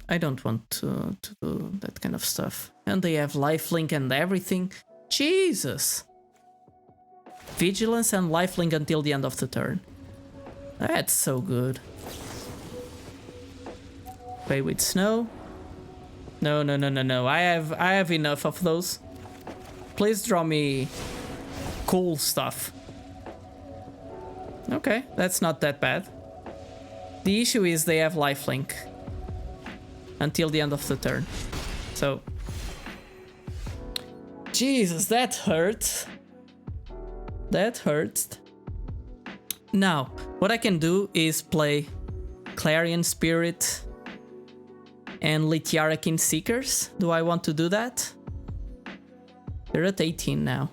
I don't want to do that kind of stuff. And they have lifelink and everything. Jesus! Vigilance and lifelink until the end of the turn. That's so good. Play with snow. No, no, no, no, no. I have enough of those. Please draw me cool stuff. Okay, that's not that bad. The issue is they have lifelink until the end of the turn. So, Jesus, that hurts. That hurts. Now, what I can do is play Clarion Spirit and Letiara Kin Seekers. Do I want to do that? They're at 18 now.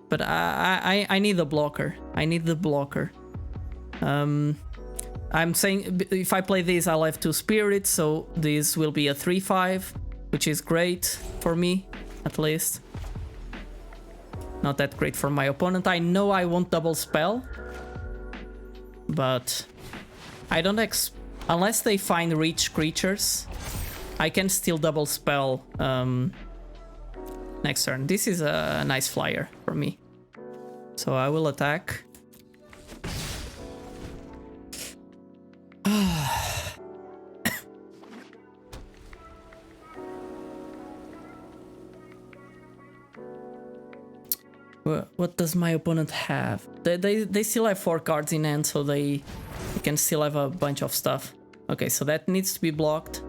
But I need a blocker. I need the blocker. I'm saying if I play this, I'll have 2 spirits, so this will be a 3/5, which is great for me, at least. Not that great for my opponent. I know I won't double spell, but I don't unless they find rich creatures, I can still double spell next turn. This is a nice flyer for me. So I will attack. What does my opponent have? They still have 4 cards in hand, so they can still have a bunch of stuff. Okay, so that needs to be blocked.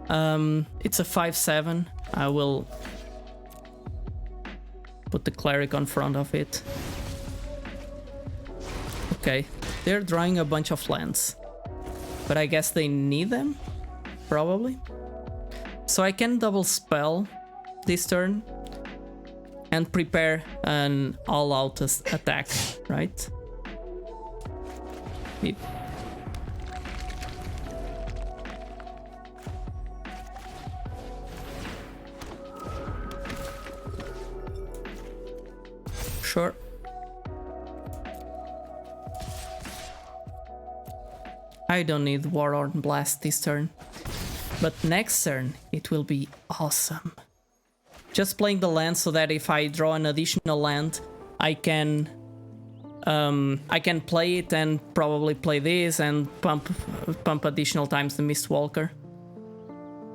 It's a 5/7. I will put the cleric on front of it. Okay, they're drawing a bunch of lands, but I guess they need them, probably. So I can double spell this turn and prepare an all-out attack, right? Sure. I don't need Warlord Blast this turn. But next turn, it will be awesome. Just playing the land so that if I draw an additional land, I can play it and probably play this and pump additional times the Mistwalker.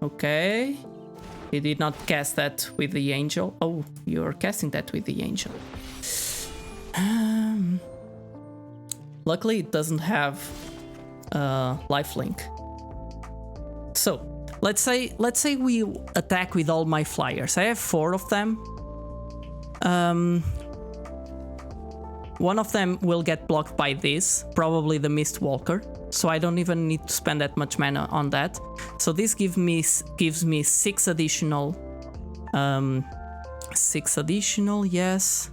Okay. He did not cast that with the Angel. Oh, you're casting that with the Angel. Luckily, it doesn't have lifelink. So let's say we attack with all my flyers. I have 4 of them. One of them will get blocked by this, probably the Mistwalker. So I don't even need to spend that much mana on that. So this gives me 6 additional. 6 additional, yes.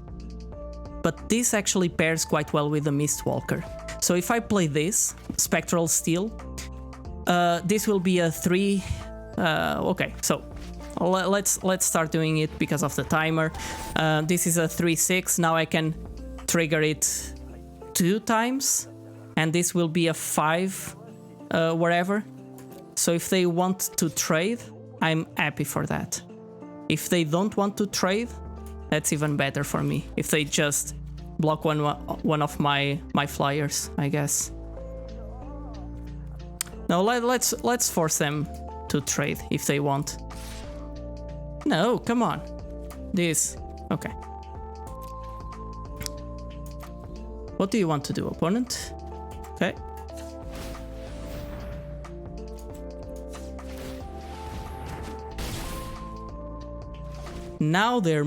But this actually pairs quite well with the Mistwalker. So if I play this, Spectral Steel, this will be a 3. Okay, so let's start doing it because of the timer. This is a 3/6. Now I can trigger it 2 times, and this will be a 5 wherever. So if they want to trade, I'm happy for that. If they don't want to trade, that's even better for me. If they just block one of my flyers, I guess. No, let's force them to trade if they want. No, come on. This. Okay. What do you want to do, opponent? Okay. Now they're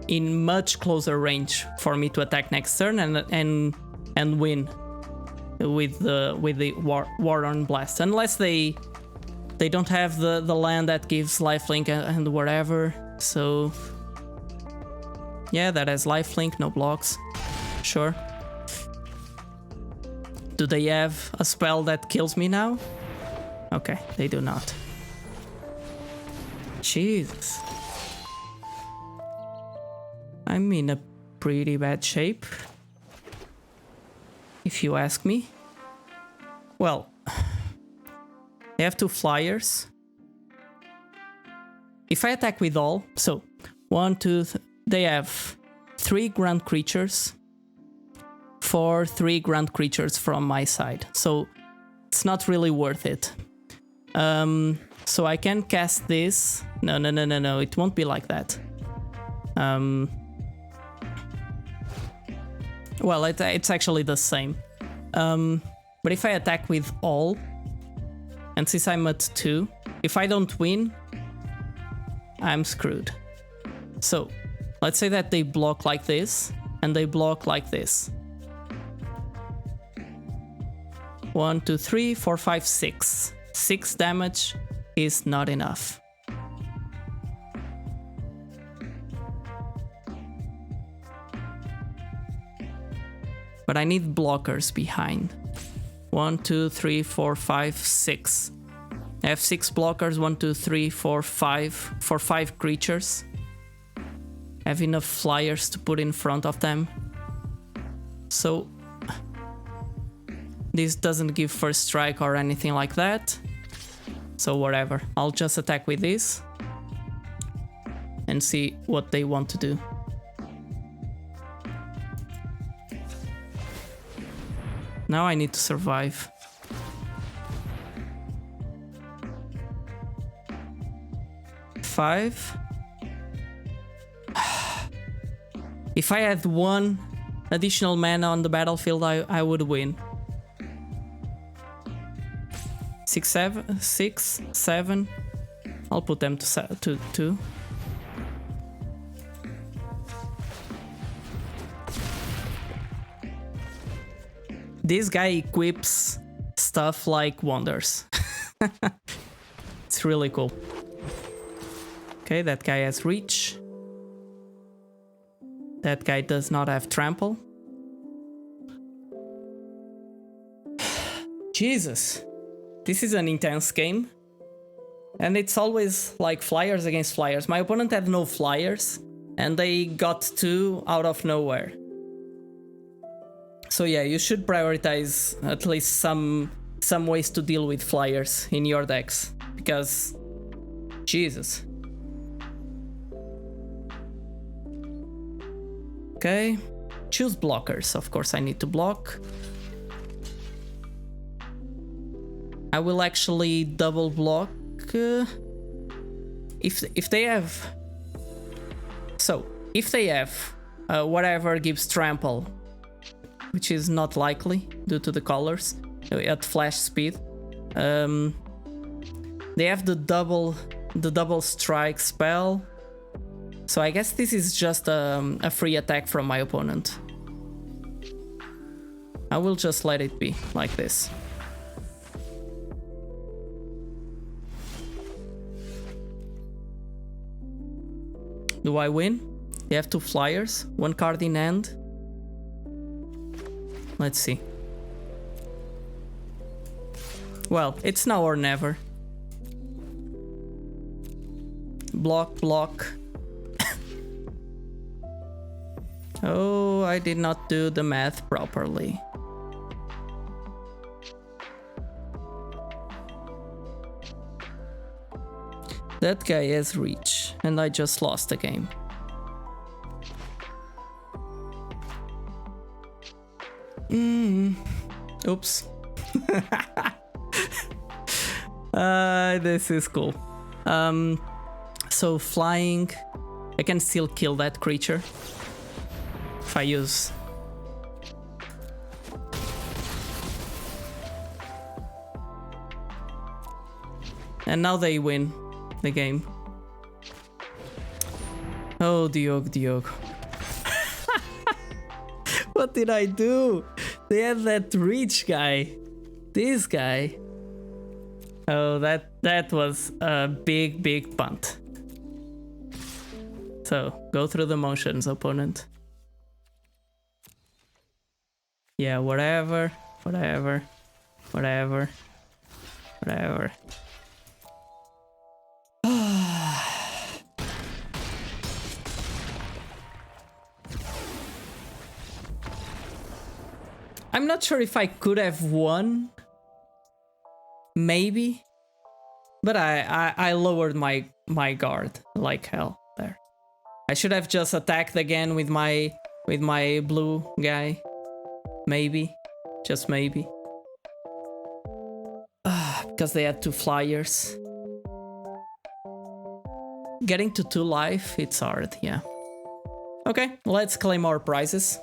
in much closer range for me to attack next turn and win with the Warlord Blast, unless they don't have the land that gives lifelink and whatever. So yeah, that has lifelink, no blocks. Sure. Do they have a spell that kills me now? Okay, they do not. Jesus. I'm in a pretty bad shape, if you ask me. Well, they have 2 flyers. If I attack with all, so 1, 2, they have 3 ground creatures for 3 ground creatures from my side. So it's not really worth it. So I can cast this. No, it won't be like that. Well, it's actually the same. But if I attack with all, and since I'm at 2, if I don't win, I'm screwed. So let's say that they block like this, and they block like this. 1, 2, 3, 4, 5, 6. 6 damage is not enough. But I need blockers behind. 1, 2, 3, 4, 5, 6. I have 6 blockers. 1, 2, 3, 4, 5 for 5 creatures. I have enough flyers to put in front of them. So this doesn't give first strike or anything like that. So whatever. I'll just attack with this and see what they want to do. Now I need to survive. Five. If I had 1 additional mana on the battlefield, I would win. 6, 7. I'll put them to 2. This guy equips stuff like wonders. It's really cool. Okay, that guy has reach. That guy does not have trample. Jesus. This is an intense game. And it's always like flyers against flyers. My opponent had no flyers, and they got 2 out of nowhere. So yeah, you should prioritize at least some ways to deal with flyers in your decks, because Jesus. Okay, choose blockers. Of course I need to block. I will actually double block if they have. So if they have whatever gives trample, which is not likely due to the colors at flash speed. They have the double strike spell, so I guess this is just a free attack from my opponent. I will just let it be like this. Do I win? They have 2 flyers, 1 card in hand. Let's see. Well, it's now or never. Block, block. Oh, I did not do the math properly. That guy has reach, and I just lost the game. Oops. This is cool. So flying, I can still kill that creature if I use. And now they win the game. Oh, Diog. What did I do? They had that reach guy. This guy. Oh, that was a big punt. So, go through the motions, opponent. Yeah, whatever. I'm not sure if I could have won. Maybe. But I lowered my guard like hell there. I should have just attacked again with my blue guy. Maybe. Just maybe. Because they had 2 flyers. Getting to 2 life, it's hard, yeah. Okay, let's claim our prizes.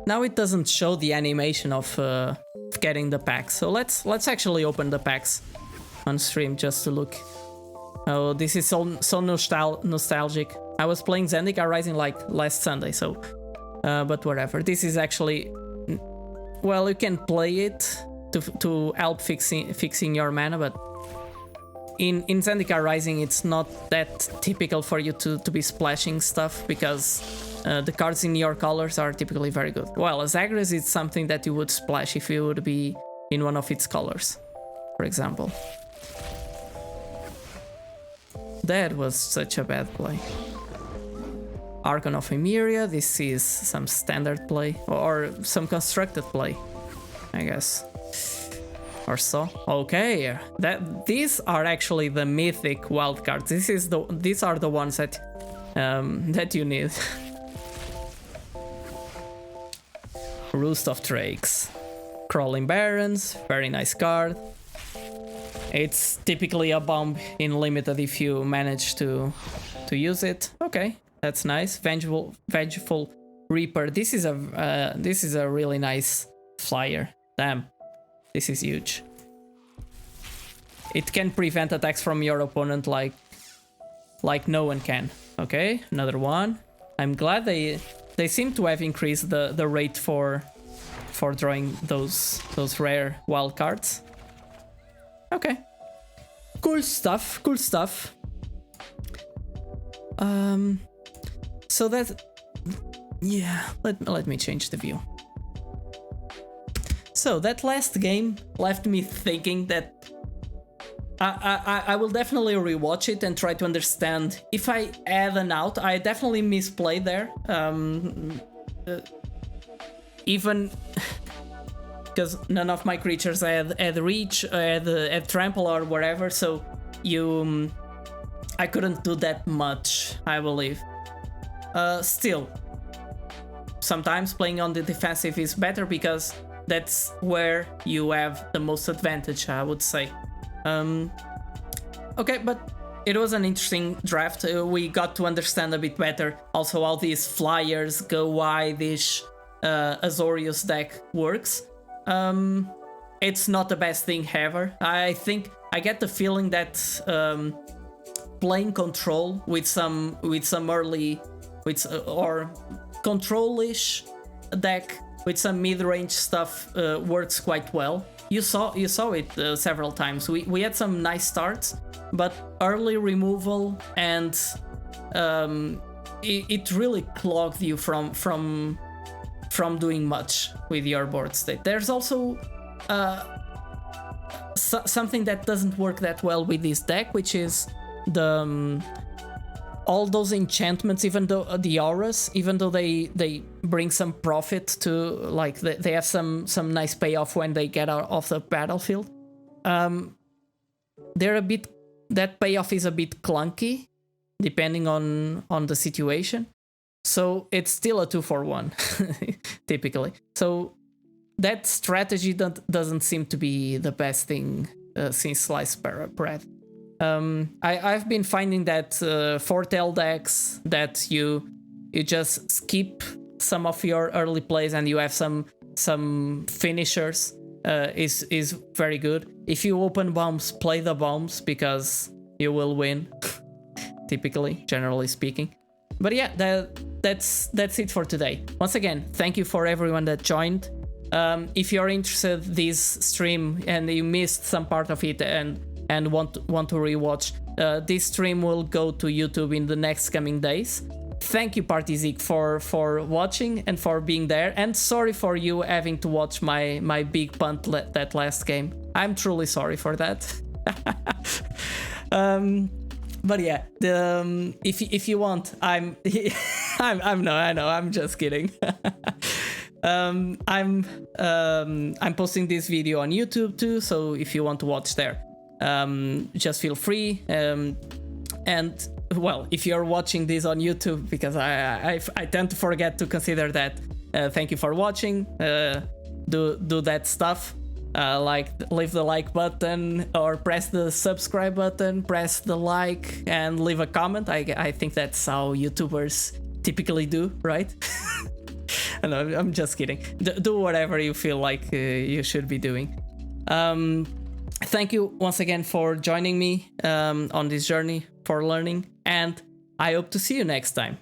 Now it doesn't show the animation of getting the packs, so let's actually open the packs on stream just to look. Oh, this is so nostalgic. I was playing Zendikar Rising like last Sunday, so but whatever. This is actually, well, you can play it to help fixing your mana, but in Zendikar Rising it's not that typical for you to be splashing stuff, because the cards in your colors are typically very good. Well, Zagreus is something that you would splash if you would be in one of its colors, for example. That was such a bad play. Archon of Emeria, this is some standard play, or some constructed play, I guess. Or so. Okay, these are actually the mythic wildcards. These are the ones that that you need. Roost of Drakes. Crawling Barons, very nice card. It's typically a bomb in limited if you manage to use it. Okay, that's nice. Vengeful Reaper. This is a really nice flyer. Damn, this is huge. It can prevent attacks from your opponent like no one can. Okay, another one. I'm glad they seem to have increased the rate for drawing those rare wild cards. Okay. Cool stuff. So that, yeah, let me change the view. So that last game left me thinking that I will definitely rewatch it and try to understand if I add an out. I definitely misplayed there. Even because none of my creatures had reach, had trample or whatever, so I couldn't do that much, I believe. Still, sometimes playing on the defensive is better because that's where you have the most advantage, I would say. Okay, but it was an interesting draft. We got to understand a bit better also how these flyers go wide-ish Azorius deck works. It's not the best thing ever. I think I get the feeling that playing control with some early or control-ish deck with some mid-range stuff works quite well. You saw it several times. We had some nice starts, but early removal and it really clogged you from doing much with your board state. There's also something that doesn't work that well with this deck, which is the all those enchantments, even though the auras, even though they bring some profit to, like, they have some nice payoff when they get out of the battlefield, they're a bit, that payoff is a bit clunky depending on the situation, so it's still a 2-for-1 typically. So that strategy doesn't seem to be the best thing since sliced bread. I've been finding that foretell decks that you just skip some of your early plays and you have some finishers is very good. If you open bombs, play the bombs because you will win, typically, generally speaking. But yeah, that's it for today. Once again, thank you for everyone that joined. If you're interested in this stream and you missed some part of it and want to rewatch, this stream will go to YouTube in the next coming days. Thank you, PartyZeke, for watching and for being there, and sorry for you having to watch my big punt that last game. I'm truly sorry for that. But yeah, if you want, I'm just kidding. I'm posting this video on YouTube too, so if you want to watch there, just feel free. And well, if you're watching this on YouTube, because I tend to forget to consider that, thank you for watching. Do that stuff, like leave the like button or press the subscribe button, press the like and leave a comment. I think that's how YouTubers typically do, right? No, I'm just kidding. Do whatever you feel like you should be doing. Thank you once again for joining me on this journey for learning, and I hope to see you next time.